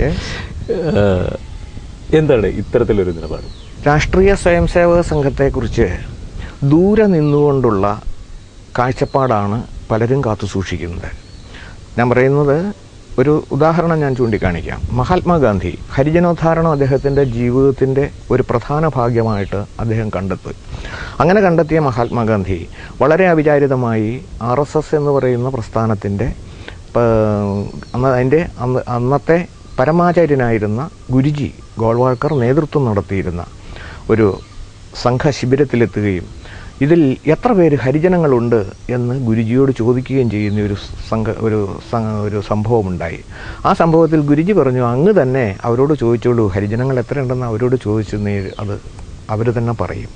എന്താണ് ഇത്തരത്തിലൊരു നിലപാട്? രാഷ്ട്രീയ സ്വയംസേവക സംഘത്തെക്കുറിച്ച് ദൂരെ നിന്നുകൊണ്ടുള്ള കാഴ്ചപ്പാടാണ് പലരും കാത്തു സൂക്ഷിക്കുന്നത്. ഞാൻ പറയുന്നത്, ഒരു ഉദാഹരണം ഞാൻ ചൂണ്ടിക്കാണിക്കാം. മഹാത്മാഗാന്ധി ഹരിജനോദ്ധാരണം അദ്ദേഹത്തിൻ്റെ ജീവിതത്തിൻ്റെ ഒരു പ്രധാന ഭാഗ്യമായിട്ട് അദ്ദേഹം കണ്ടെത്തി. അങ്ങനെ കണ്ടെത്തിയ മഹാത്മാഗാന്ധി വളരെ അവിചാരിതമായി RSS എന്ന് പറയുന്ന പ്രസ്ഥാനത്തിൻ്റെ അന്നത്തെ പരമാചാര്യനായിരുന്ന ഗുരുജി ഗോൾവാൾക്കർ നേതൃത്വം നടത്തിയിരുന്ന ഒരു സംഘശിബിരത്തിലെത്തുകയും ഇതിൽ എത്ര പേര് ഹരിജനങ്ങളുണ്ട് എന്ന് ഗുരുജിയോട് ചോദിക്കുകയും ചെയ്യുന്ന ഒരു സംഭവമുണ്ടായി. ആ സംഭവത്തിൽ ഗുരുജി പറഞ്ഞു, അങ്ങ് തന്നെ അവരോട് ചോദിച്ചോളൂ, ഹരിജനങ്ങൾ എത്രയുണ്ടെന്ന് അവരോട് ചോദിച്ചു, അത് അവർ തന്നെ പറയും.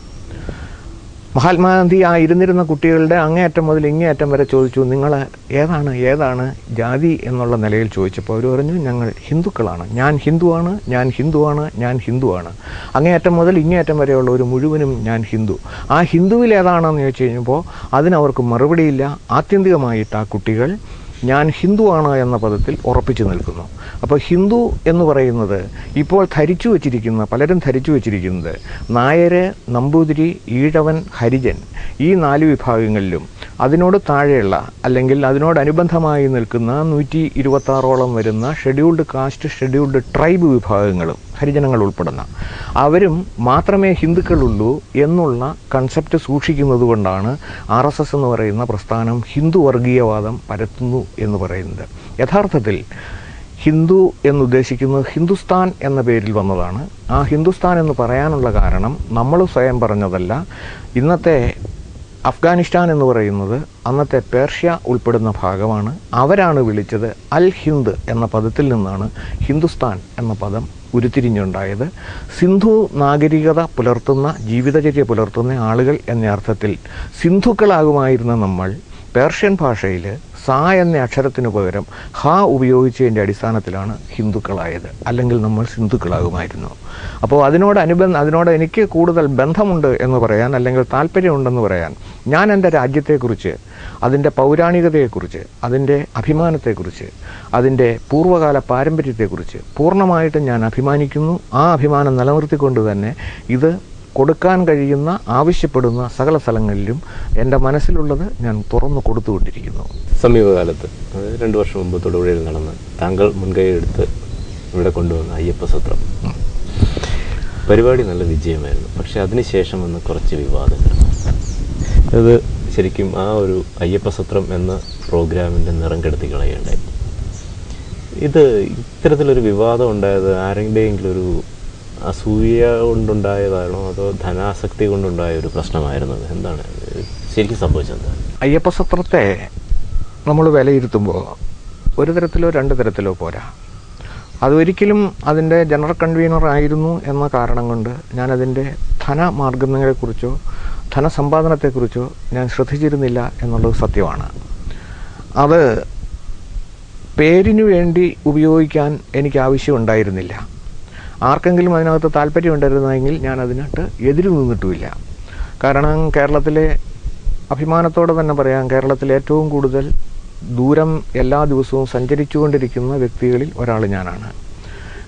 മഹാത്മാഗാന്ധി ആ ഇരുന്നിരുന്ന കുട്ടികളുടെ അങ്ങേയറ്റം മുതൽ ഇങ്ങേയറ്റം വരെ ചോദിച്ചു, നിങ്ങൾ ഏതാണ് ജാതി എന്നുള്ള നിലയിൽ ചോദിച്ചപ്പോൾ അവർ പറഞ്ഞു, ഞങ്ങൾ ഹിന്ദുക്കളാണ്, ഞാൻ ഹിന്ദുവാണ്. അങ്ങേയറ്റം മുതൽ ഇങ്ങേയറ്റം വരെയുള്ള ഒരു മുഴുവനും ഞാൻ ഹിന്ദു. ആ ഹിന്ദുവിൽ ഏതാണെന്ന് ചോദിച്ചു കഴിഞ്ഞപ്പോൾ അതിനവർക്ക് മറുപടിയില്ല. ആത്യന്തികമായിട്ട് ആ കുട്ടികൾ ഞാൻ ഹിന്ദുവാണ് എന്ന പദത്തിൽ ഉറപ്പിച്ചു നിൽക്കുന്നു. അപ്പോൾ ഹിന്ദു എന്ന് പറയുന്നത് ഇപ്പോൾ പലരും ധരിച്ചു വച്ചിരിക്കുന്നത് നായർ, നമ്പൂതിരി, ഈഴവൻ, ഹരിജൻ, ഈ 4 വിഭാഗങ്ങളിലും അതിനോട് താഴെയുള്ള അല്ലെങ്കിൽ അതിനോടനുബന്ധമായി നിൽക്കുന്ന 126ഓളം വരുന്ന ഷെഡ്യൂൾഡ് കാസ്റ്റ്, ഷെഡ്യൂൾഡ് ട്രൈബ് വിഭാഗങ്ങളും ഹരിജനങ്ങൾ ഉൾപ്പെടുന്ന അവരും മാത്രമേ ഹിന്ദുക്കളുള്ളൂ എന്നുള്ള കൺസെപ്റ്റ് സൂക്ഷിക്കുന്നത് കൊണ്ടാണ് RSS എന്ന് പറയുന്ന പ്രസ്ഥാനം ഹിന്ദു വർഗീയവാദം പരത്തുന്നു എന്ന് പറയുന്നത്. യഥാർത്ഥത്തിൽ ഹിന്ദു എന്നുദ്ദേശിക്കുന്നത് ഹിന്ദുസ്ഥാൻ എന്ന പേരിൽ വന്നതാണ്. ആ ഹിന്ദുസ്ഥാൻ എന്ന് പറയാനുള്ള കാരണം നമ്മൾ സ്വയം പറഞ്ഞതല്ല. ഇന്നത്തെ അഫ്ഗാനിസ്ഥാൻ എന്ന് പറയുന്നത് അന്നത്തെ പേർഷ്യ ഉൾപ്പെടുന്ന ഭാഗമാണ്. അവരാണ് വിളിച്ചത് അൽ ഹിന്ദ് എന്ന പദത്തിൽ നിന്നാണ് ഹിന്ദുസ്ഥാൻ എന്ന പദം ഉരുത്തിരിഞ്ഞുണ്ടായത്. സിന്ധു നാഗരികത പുലർത്തുന്ന, ജീവിതചര്യ പുലർത്തുന്ന ആളുകൾ എന്ന അർത്ഥത്തിൽ സിന്ധുക്കളാകുമായിരുന്ന നമ്മൾ പേർഷ്യൻ ഭാഷയിൽ സാ എന്ന അക്ഷരത്തിനു പകരം ഹ ഉപയോഗിച്ചതിൻ്റെ അടിസ്ഥാനത്തിലാണ് ഹിന്ദുക്കളായത്. അല്ലെങ്കിൽ നമ്മൾ സിന്ധുക്കളാകുമായിരുന്നു. അപ്പോൾ അതിനോട് എനിക്ക് കൂടുതൽ ബന്ധമുണ്ട് എന്ന് പറയാൻ, അല്ലെങ്കിൽ താല്പര്യമുണ്ടെന്ന് പറയാൻ, ഞാൻ എൻ്റെ രാജ്യത്തെക്കുറിച്ച്, അതിൻ്റെ പൗരാണികതയെക്കുറിച്ച്, അതിൻ്റെ അഭിമാനത്തെക്കുറിച്ച്, അതിൻ്റെ പൂർവ്വകാല പാരമ്പര്യത്തെക്കുറിച്ച് പൂർണ്ണമായിട്ടും ഞാൻ അഭിമാനിക്കുന്നു. ആ അഭിമാനം നിലനിർത്തിക്കൊണ്ട് തന്നെ ഇത് കൊടുക്കാൻ കഴിയുന്ന, ആവശ്യപ്പെടുന്ന സകല സ്ഥലങ്ങളിലും എൻ്റെ മനസ്സിലുള്ളത് ഞാൻ തുറന്നു കൊടുത്തുകൊണ്ടിരിക്കുന്നു. സമീപകാലത്ത്, അതായത് 2 വർഷം മുമ്പ് തൊടുപുഴയിൽ നടന്ന് താങ്കൾ മുൻകൈ എടുത്ത് ഇവിടെ കൊണ്ടുവന്ന അയ്യപ്പസത്രം പരിപാടി നല്ല വിജയമായിരുന്നു. പക്ഷെ അതിനുശേഷം വന്ന കുറച്ച് വിവാദങ്ങൾ, അത് ശരിക്കും ആ ഒരു അയ്യപ്പസത്രം എന്ന പ്രോഗ്രാമിൻ്റെ നിറം കെടുത്തി കളയുകയുണ്ടായി. ഇത്തരത്തിലൊരു വിവാദം ഉണ്ടായത് ആരുടെയെങ്കിലും ഒരു അസൂയ കൊണ്ടുണ്ടായതാണോ അതോ ധനാസക്തി കൊണ്ടുണ്ടായ ഒരു പ്രശ്നമായിരുന്നത്? എന്താണ് ശരിക്കും സംഭവിച്ചത്? അയ്യപ്പസത്രത്തെ നമ്മൾ വിലയിരുത്തുമ്പോൾ ഒരു തരത്തിലോ 2 തരത്തിലോ പോരാ. അതൊരിക്കലും അതിൻ്റെ ജനറൽ കൺവീനർ ആയിരുന്നു എന്ന കാരണം കൊണ്ട് ഞാനതിൻ്റെ ധനമാർഗങ്ങളെക്കുറിച്ചോ ധനസമ്പാദനത്തെക്കുറിച്ചോ ഞാൻ ശ്രദ്ധിച്ചിരുന്നില്ല എന്നുള്ളത് സത്യമാണ്. അത് പേരിനു വേണ്ടി ഉപയോഗിക്കാൻ എനിക്ക് ആവശ്യമുണ്ടായിരുന്നില്ല. ആർക്കെങ്കിലും അതിനകത്ത് താല്പര്യമുണ്ടായിരുന്നെങ്കിൽ ഞാൻ അതിനകത്ത് എതിര് നിന്നിട്ടുമില്ല. കാരണം കേരളത്തിലെ, അഭിമാനത്തോടെ തന്നെ പറയാം, കേരളത്തിൽ ഏറ്റവും കൂടുതൽ ദൂരം എല്ലാ ദിവസവും സഞ്ചരിച്ചുകൊണ്ടിരിക്കുന്ന വ്യക്തികളിൽ ഒരാൾ ഞാനാണ്.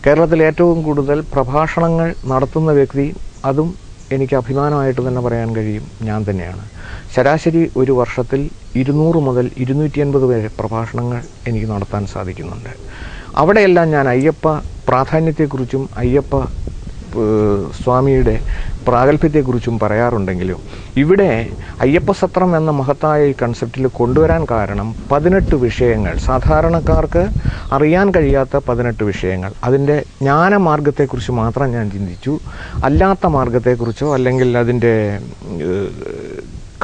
കേരളത്തിൽ ഏറ്റവും കൂടുതൽ പ്രഭാഷണങ്ങൾ നടത്തുന്ന വ്യക്തി, അതും എനിക്ക് അഭിമാനമായിട്ട് തന്നെ പറയാൻ കഴിയും, ഞാൻ തന്നെയാണ്. ശരാശരി ഒരു വർഷത്തിൽ 200 മുതൽ 250 വരെ പ്രഭാഷണങ്ങൾ എനിക്ക് നടത്താൻ സാധിക്കുന്നുണ്ട്. അവിടെയെല്ലാം ഞാൻ അയ്യപ്പ പ്രാധാന്യത്തെക്കുറിച്ചും അയ്യപ്പ സ്വാമിയുടെ പ്രാഗൽഭ്യത്തെക്കുറിച്ചും പറയാറുണ്ടെങ്കിലും ഇവിടെ അയ്യപ്പസത്രം എന്ന മഹത്തായ ഈ കൺസെപ്റ്റിൽ കൊണ്ടുവരാൻ കാരണം 18 വിഷയങ്ങൾ, സാധാരണക്കാർക്ക് അറിയാൻ കഴിയാത്ത 18 വിഷയങ്ങൾ, അതിൻ്റെ ജ്ഞാനമാർഗത്തെക്കുറിച്ച് മാത്രം ഞാൻ ചിന്തിച്ചു. അല്ലാത്ത മാർഗത്തെക്കുറിച്ചോ അല്ലെങ്കിൽ അതിൻ്റെ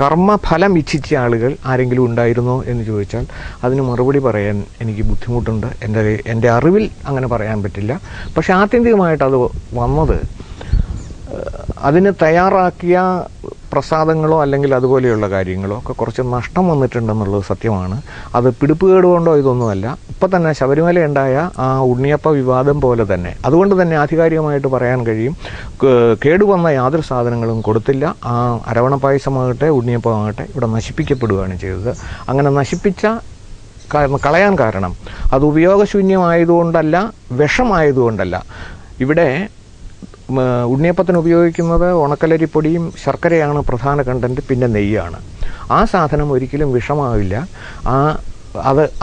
കർമ്മഫലം ഇച്ഛിച്ച ആളുകൾ ആരെങ്കിലും ഉണ്ടായിരുന്നോ എന്ന് ചോദിച്ചാൽ അതിന് മറുപടി പറയാൻ എനിക്ക് ബുദ്ധിമുട്ടുണ്ട്. എൻ്റെ അറിവിൽ അങ്ങനെ പറയാൻ പറ്റില്ല. പക്ഷെ ആത്യന്തികമായിട്ട് അത് വന്നത്, അതിന് തയ്യാറാക്കിയ പ്രസാദങ്ങളോ അല്ലെങ്കിൽ അതുപോലെയുള്ള കാര്യങ്ങളോ ഒക്കെ കുറച്ച് നഷ്ടം വന്നിട്ടുണ്ടെന്നുള്ളത് സത്യമാണ്. അത് പിടിപ്പുകേട് കൊണ്ടോ ഇതൊന്നുമല്ല. ഇപ്പം തന്നെ ശബരിമല ഉണ്ടായ ആ ഉണ്ണിയപ്പ വിവാദം പോലെ തന്നെ, അതുകൊണ്ട് തന്നെ ആധികാരികമായിട്ട് പറയാൻ കഴിയും, കേടുവന്ന യാതൊരു സാധനങ്ങളും കൊടുത്തില്ല. ആ അരവണ പായസമാകട്ടെ ഉണ്ണിയപ്പമാകട്ടെ ഇവിടെ നശിപ്പിക്കപ്പെടുകയാണ് ചെയ്തത്. അങ്ങനെ നശിപ്പിച്ച കളയാൻ കാരണം അത് ഉപയോഗശൂന്യമായതുകൊണ്ടല്ല, വിഷമായതുകൊണ്ടല്ല. ഇവിടെ ഉണ്ണിയപ്പത്തിന് ഉപയോഗിക്കുന്നത് ഉണക്കലരിപ്പൊടിയും ശർക്കരയാണ് പ്രധാന കണ്ടൻറ്റ്, പിന്നെ നെയ്യാണ്. ആ സാധനം ഒരിക്കലും വിഷമാവില്ല.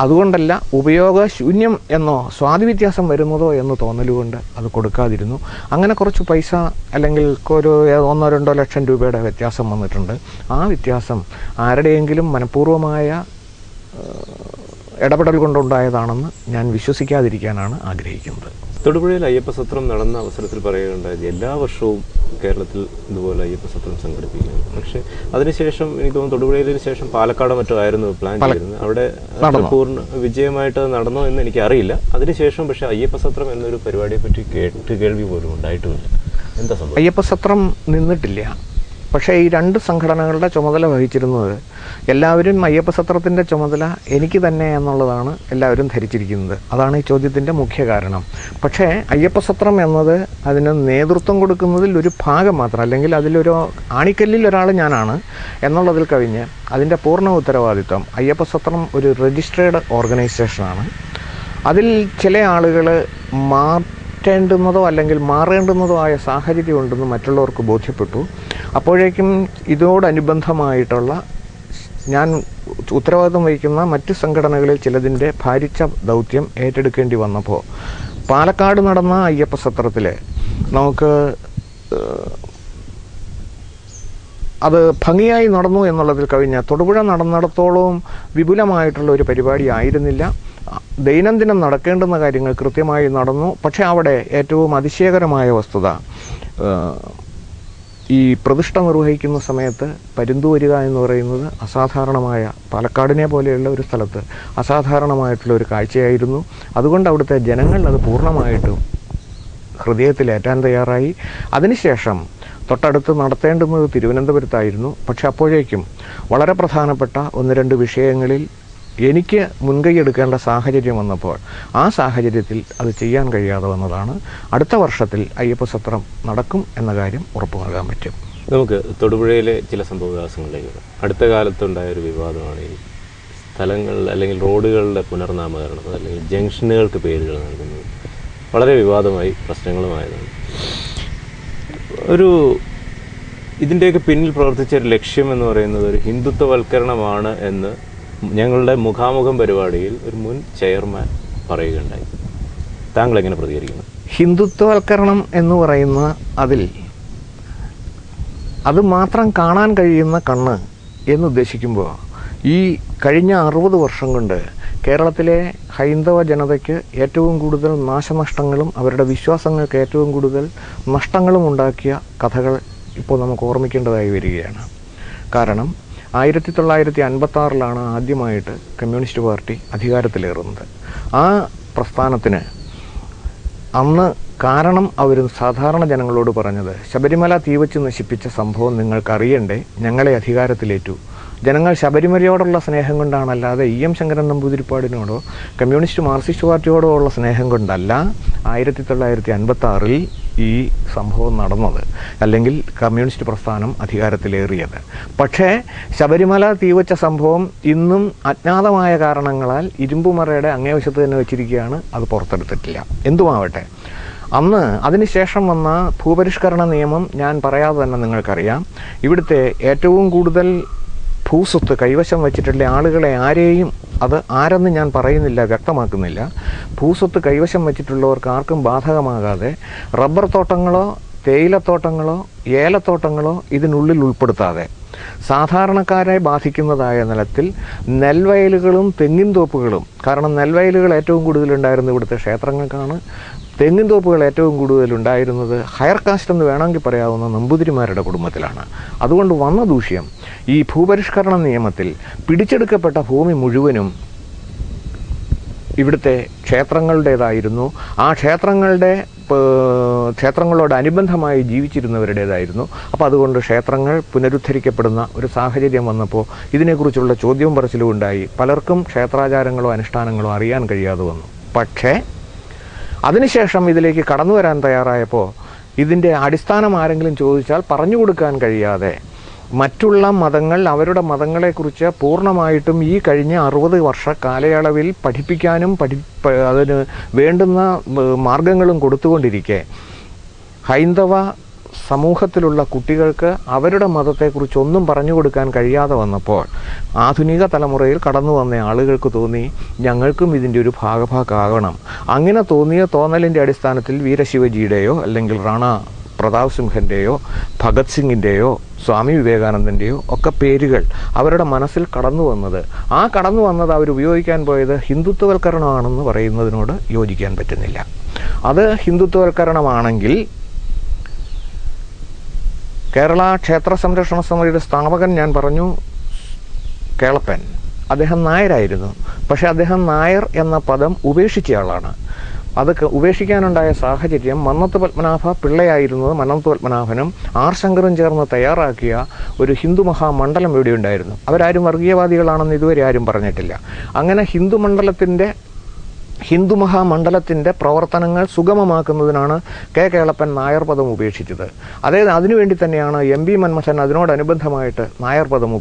അതുകൊണ്ടല്ല, ഉപയോഗശൂന്യം എന്നോ സ്വാദുവ്യത്യാസം വരുന്നതോ എന്ന് തോന്നലുകൊണ്ട് അത് കൊടുക്കാതിരുന്നു. അങ്ങനെ കുറച്ച് പൈസ അല്ലെങ്കിൽ ഒരു 1-2 ലക്ഷം രൂപയുടെ വ്യത്യാസം വന്നിട്ടുണ്ട്. ആ വ്യത്യാസം ആരുടെയെങ്കിലും മനഃപൂർവ്വമായ ഇടപെടൽ കൊണ്ടുണ്ടായതാണെന്ന് ഞാൻ വിശ്വസിക്കാതിരിക്കാനാണ് ആഗ്രഹിക്കുന്നത്. തൊടുപുഴയിൽ അയ്യപ്പസത്രം നടന്ന അവസരത്തിൽ പറയുകയുണ്ടായത് എല്ലാ വർഷവും കേരളത്തിൽ ഇതുപോലെ അയ്യപ്പസത്രം സംഘടിപ്പിക്കുന്നു. പക്ഷേ അതിനുശേഷം എനിക്ക് തോന്നുന്നു തൊടുപുഴയിലിന് ശേഷം പാലക്കാടോ മറ്റോ ആയിരുന്നു പ്ലാൻ ചെയ്തിരുന്നത്. അവിടെ പൂർണ്ണ വിജയമായിട്ട് നടന്നോ എന്ന് എനിക്ക് അറിയില്ല. അതിനുശേഷം പക്ഷേ അയ്യപ്പസത്രം എന്നൊരു പരിപാടിയെ പറ്റി കേൾവി പോലും ഉണ്ടായിട്ടുമില്ല. എന്താ സംഭവം? അയ്യപ്പസത്രം നിന്നിട്ടില്ല. പക്ഷേ ഈ 2 സംഘടനകളുടെ ചുമതല വഹിച്ചിരുന്നത് എല്ലാവരും അയ്യപ്പസത്രത്തിൻ്റെ ചുമതല എനിക്ക് തന്നെ എന്നുള്ളതാണ് എല്ലാവരും ധരിച്ചിരിക്കുന്നത്. അതാണ് ഈ ചോദ്യത്തിൻ്റെ മുഖ്യ കാരണം. പക്ഷേ അയ്യപ്പസത്രം എന്നത് അതിന് നേതൃത്വം കൊടുക്കുന്നതിൽ ഒരു ഭാഗം മാത്രം, അല്ലെങ്കിൽ അതിലൊരു ആണിക്കല്ലിൽ ഒരാൾ ഞാനാണ് എന്നുള്ളതിൽ കവിഞ്ഞ് അതിൻ്റെ പൂർണ്ണ ഉത്തരവാദിത്വം, അയ്യപ്പസത്രം ഒരു രജിസ്ട്രേഡ് ഓർഗനൈസേഷനാണ്. അതിൽ ചില ആളുകൾ മാറ്റേണ്ടുന്നതോ അല്ലെങ്കിൽ മാറേണ്ടുന്നതോ ആയ സാഹചര്യമുണ്ടെന്ന് മറ്റുള്ളവർക്ക് ബോധ്യപ്പെട്ടു. അപ്പോഴേക്കും ഇതോടനുബന്ധമായിട്ടുള്ള ഞാൻ ഉത്തരവാദിത്വം വഹിക്കുന്ന മറ്റ് സംഘടനകളിൽ ചിലതിൻ്റെ ഭാരിച്ച ദൗത്യം ഏറ്റെടുക്കേണ്ടി വന്നപ്പോൾ പാലക്കാട് നടന്ന അയ്യപ്പസത്രത്തിൽ നമുക്ക് അത് ഭംഗിയായി നടന്നു എന്നുള്ളതിൽ കവിഞ്ഞ തൊടുപുഴ നടന്നിടത്തോളം വിപുലമായിട്ടുള്ള ഒരു പരിപാടി ആയിരുന്നില്ല. ദൈനംദിനം നടക്കേണ്ടുന്ന കാര്യങ്ങൾ കൃത്യമായി നടന്നു. പക്ഷേ അവിടെ ഏറ്റവും അതിശയകരമായ വസ്തുത, ഈ പ്രതിഷ്ഠ നിർവഹിക്കുന്ന സമയത്ത് പരുന്തു വരിക എന്ന് പറയുന്നത് അസാധാരണമായ, പാലക്കാടിനെ പോലെയുള്ള ഒരു സ്ഥലത്ത് അസാധാരണമായിട്ടുള്ള ഒരു കാഴ്ചയായിരുന്നു. അതുകൊണ്ട് അവിടുത്തെ ജനങ്ങൾ അത് പൂർണ്ണമായിട്ടും ഹൃദയത്തിലേറ്റാൻ തയ്യാറായി. അതിനുശേഷം തൊട്ടടുത്ത് നടത്തേണ്ടുന്നത് തിരുവനന്തപുരത്തായിരുന്നു. പക്ഷെ അപ്പോഴേക്കും വളരെ പ്രധാനപ്പെട്ട 1-2 വിഷയങ്ങളിൽ എനിക്ക് മുൻകൈ എടുക്കേണ്ട സാഹചര്യം വന്നപ്പോൾ ആ സാഹചര്യത്തിൽ അത് ചെയ്യാൻ കഴിയാതെ വന്നതാണ്. അടുത്ത വർഷത്തിൽ അയ്യപ്പസത്രം നടക്കും എന്ന കാര്യം ഉറപ്പു നൽകാൻ പറ്റും. നമുക്ക് തൊടുപുഴയിലെ ചില സംഭവവികാസങ്ങളിലേക്ക് വരാം. അടുത്ത കാലത്തുണ്ടായ ഒരു വിവാദമാണ് ഈ സ്ഥലങ്ങളിൽ അല്ലെങ്കിൽ റോഡുകളുടെ പുനർനാമകരണം, അല്ലെങ്കിൽ ജംഗ്ഷനുകൾക്ക് പേരുകൾ നൽകുന്നത്. വളരെ വിവാദമായി പ്രശ്നങ്ങളുമായതാണ്. ഇതിൻ്റെയൊക്കെ പിന്നിൽ പ്രവർത്തിച്ച ഒരു ലക്ഷ്യം എന്ന് പറയുന്നത് ഒരു ഹിന്ദുത്വവൽക്കരണമാണ് എന്ന് ഞങ്ങളുടെ മുഖാമുഖം പരിപാടിയിൽ ഒരു മുൻ ചെയർമാൻ പറയുകയുണ്ടായി. താങ്കൾ എങ്ങനെ പ്രതികരിക്കുന്നു? ഹിന്ദുത്വവൽക്കരണം എന്ന് പറയുന്ന അത് മാത്രം കാണാൻ കഴിയുന്ന കണ്ണ് എന്നുദ്ദേശിക്കുമ്പോൾ ഈ കഴിഞ്ഞ 60 വർഷം കൊണ്ട് കേരളത്തിലെ ഹൈന്ദവ ജനതയ്ക്ക് ഏറ്റവും കൂടുതൽ നാശനഷ്ടങ്ങളും അവരുടെ വിശ്വാസങ്ങൾക്ക് ഏറ്റവും കൂടുതൽ നഷ്ടങ്ങളും ഉണ്ടാക്കിയ കഥകൾ ഇപ്പോൾ നമുക്ക് ഓർമ്മിക്കേണ്ടതായി വരികയാണ്. കാരണം 1956 ആദ്യമായിട്ട് കമ്മ്യൂണിസ്റ്റ് പാർട്ടി അധികാരത്തിലേറുന്നത്. ആ പ്രസ്ഥാനത്തിന് അന്ന് കാരണം അവർ സാധാരണ ജനങ്ങളോട് പറഞ്ഞത്, ശബരിമല തീവച്ച് നശിപ്പിച്ച സംഭവം നിങ്ങൾക്കറിയണ്ടേ, ഞങ്ങളെ അധികാരത്തിലേറ്റു. ജനങ്ങൾ ശബരിമലയോടുള്ള സ്നേഹം കൊണ്ടാണല്ലാതെ EM ശങ്കരൻ നമ്പൂതിരിപ്പാടിനോടോ കമ്മ്യൂണിസ്റ്റ് മാർക്സിസ്റ്റ് പാർട്ടിയോടോ ഉള്ള സ്നേഹം കൊണ്ടല്ല 1956 ഈ സംഭവം നടന്നത്, അല്ലെങ്കിൽ കമ്മ്യൂണിസ്റ്റ് പ്രസ്ഥാനം അധികാരത്തിലേറിയത്. പക്ഷേ ശബരിമല തീവച്ച സംഭവം ഇന്നും അജ്ഞാതമായ കാരണങ്ങളാൽ ഇരുമ്പുമറയുടെ അങ്ങേവശത്ത് തന്നെ വെച്ചിരിക്കുകയാണ്. അത് പുറത്തെടുത്തിട്ടില്ല. എന്തുമാവട്ടെ, അന്ന് അതിനുശേഷം വന്ന ഭൂപരിഷ്കരണ നിയമം ഞാൻ പറയാതെ തന്നെ നിങ്ങൾക്കറിയാം. ഇവിടുത്തെ ഏറ്റവും കൂടുതൽ ഭൂസ്വത്ത് കൈവശം വച്ചിട്ടുള്ള ആളുകളെ ആരെയും, അത് ആരെന്ന് ഞാൻ പറയുന്നില്ല, വ്യക്തമാക്കുന്നില്ല, ഭൂസ്വത്ത് കൈവശം വച്ചിട്ടുള്ളവർക്ക് ആർക്കും ബാധകമാകാതെ റബ്ബർ തോട്ടങ്ങളോ തേയിലത്തോട്ടങ്ങളോ ഏലത്തോട്ടങ്ങളോ ഇതിനുള്ളിൽ ഉൾപ്പെടുത്താതെ സാധാരണക്കാരെ ബാധിക്കുന്നതായ നിലത്തിൽ നെൽവയലുകളും തെങ്ങിൻ തോപ്പുകളും, കാരണം നെൽവയലുകൾ ഏറ്റവും കൂടുതലുണ്ടായിരുന്നത് ഇവിടുത്തെ ക്ഷേത്രങ്ങൾക്കാണ്, തെങ്ങിൻ തോപ്പുകൾ ഏറ്റവും കൂടുതലുണ്ടായിരുന്നത് ഹയർ കാസ്റ്റ് എന്ന് വേണമെങ്കിൽ പറയാവുന്ന നമ്പൂതിരിമാരുടെ കുടുംബത്തിലാണ്. അതുകൊണ്ട് വന്ന ദൂഷ്യം ഈ ഭൂപരിഷ്കരണ നിയമത്തിൽ പിടിച്ചെടുക്കപ്പെട്ട ഭൂമി മുഴുവനും ഇവിടുത്തെ ക്ഷേത്രങ്ങളുടേതായിരുന്നു. ആ ക്ഷേത്രങ്ങളോടനുബന്ധമായി ജീവിച്ചിരുന്നവരുടേതായിരുന്നു. അപ്പോൾ അതുകൊണ്ട് ക്ഷേത്രങ്ങൾ പുനരുദ്ധരിക്കപ്പെടുന്ന ഒരു സാഹചര്യം വന്നപ്പോൾ ഇതിനെക്കുറിച്ചുള്ള ചോദ്യവും പറച്ചിലും ഉണ്ടായി. പലർക്കും ക്ഷേത്രാചാരങ്ങളോ അനുഷ്ഠാനങ്ങളോ അറിയാൻ കഴിയാതെ വന്നു. പക്ഷേ അതിനുശേഷം ഇതിലേക്ക് കടന്നു വരാൻ തയ്യാറായപ്പോൾ ഇതിൻ്റെ അടിസ്ഥാനം ആരെങ്കിലും ചോദിച്ചാൽ പറഞ്ഞു കൊടുക്കാൻ കഴിയാതെ മറ്റുള്ള മതങ്ങൾ അവരുടെ മതങ്ങളെക്കുറിച്ച് പൂർണ്ണമായിട്ടും ഈ കഴിഞ്ഞ 60 വർഷ കാലയളവിൽ പഠിപ്പിക്കാനും അതിന് വേണ്ടുന്ന മാർഗങ്ങളും കൊടുത്തുകൊണ്ടിരിക്കെ ഹൈന്ദവ സമൂഹത്തിലുള്ള കുട്ടികൾക്ക് അവരുടെ മതത്തെക്കുറിച്ചൊന്നും പറഞ്ഞു കൊടുക്കാൻ കഴിയാതെ വന്നപ്പോൾ ആധുനിക തലമുറയിൽ കടന്നു വന്ന ആളുകൾക്ക് തോന്നി ഞങ്ങൾക്കും ഇതിൻ്റെ ഒരു ഭാഗഭാക്കാകണം. അങ്ങനെ തോന്നിയ തോന്നലിൻ്റെ അടിസ്ഥാനത്തിൽ വീരശിവജിയുടെയോ അല്ലെങ്കിൽ റാണ പ്രതാപ് സിംഹൻ്റെയോ ഭഗത് സിംഗിൻ്റെയോ സ്വാമി വിവേകാനന്ദൻ്റെയോ ഒക്കെ പേരുകൾ അവരുടെ മനസ്സിൽ കടന്നു വന്നത് അവർ ഉപയോഗിക്കാൻ പോയത് ഹിന്ദുത്വവൽക്കരണമാണെന്ന് പറയുന്നതിനോട് യോജിക്കാൻ പറ്റുന്നില്ല. അത് ഹിന്ദുത്വവൽക്കരണമാണെങ്കിൽ കേരള ക്ഷേത്ര സംരക്ഷണ സമിതിയുടെ സ്ഥാപകൻ ഞാൻ പറഞ്ഞു കേളപ്പൻ, അദ്ദേഹം നായരായിരുന്നു. പക്ഷെ അദ്ദേഹം നായർ എന്ന പദം ഉപേക്ഷിച്ചയാളാണ്. അത് ഉപേക്ഷിക്കാനുണ്ടായ സാഹചര്യം മന്നത്ത് പത്മനാഭ പിള്ളയായിരുന്നത് മന്നത്ത് പത്മനാഭനും ആർ ശങ്കറും ചേർന്ന് തയ്യാറാക്കിയ ഒരു ഹിന്ദു മഹാമണ്ഡലം ഇവിടെ ഉണ്ടായിരുന്നു. അവരാരും വർഗീയവാദികളാണെന്ന് ഇതുവരെ ആരും പറഞ്ഞിട്ടില്ല. അങ്ങനെ ഹിന്ദു മഹാമണ്ഡലത്തിൻ്റെ പ്രവർത്തനങ്ങൾ സുഗമമാക്കുന്നതിനാണ് കേളപ്പൻ നായർ പദം ഉപേക്ഷിച്ചത്. അതിനുവേണ്ടി തന്നെയാണ് MP മന്മഥൻ അതിനോടനുബന്ധമായിട്ട് നായർ പദം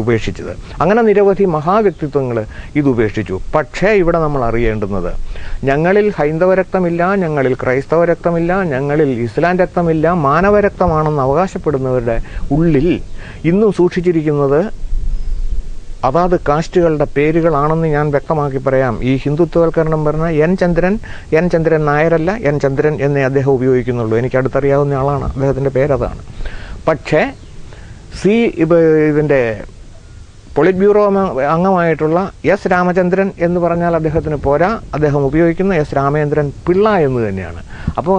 ഉപേക്ഷിച്ചത്. അങ്ങനെ നിരവധി മഹാവ്യക്തിത്വങ്ങൾ ഇത് ഉപേക്ഷിച്ചു. പക്ഷേ ഇവിടെ നമ്മൾ അറിയേണ്ടുന്നത്, ഞങ്ങളിൽ ഹൈന്ദവ രക്തമില്ല, ഞങ്ങളിൽ ക്രൈസ്തവ രക്തമില്ല, ഞങ്ങളിൽ ഇസ്ലാം രക്തമില്ല, മാനവരക്തമാണെന്ന് അവകാശപ്പെടുന്നവരുടെ ഉള്ളിൽ ഇന്നും സൂക്ഷിച്ചിരിക്കുന്നത് അതാത് കാസ്റ്റുകളുടെ പേരുകളാണെന്ന് ഞാൻ വ്യക്തമാക്കി പറയാം. ഈ ഹിന്ദുത്വവൽക്കരണം പറഞ്ഞ എൻ ചന്ദ്രൻ നായരല്ല, എൻ ചന്ദ്രൻ എന്നേ അദ്ദേഹം ഉപയോഗിക്കുന്നുള്ളൂ. എനിക്ക് അടുത്തറിയാവുന്ന ആളാണ്, അദ്ദേഹത്തിൻ്റെ പേരതാണ്. പക്ഷേ ഇതിൻ്റെ പോളിറ്റ് ബ്യൂറോ അംഗമായിട്ടുള്ള എസ് രാമചന്ദ്രൻ എന്ന് പറഞ്ഞാൽ അദ്ദേഹത്തിന് പോരാ, അദ്ദേഹം ഉപയോഗിക്കുന്ന എസ് രാമചന്ദ്രൻ പിള്ള എന്ന് തന്നെയാണ്. അപ്പോൾ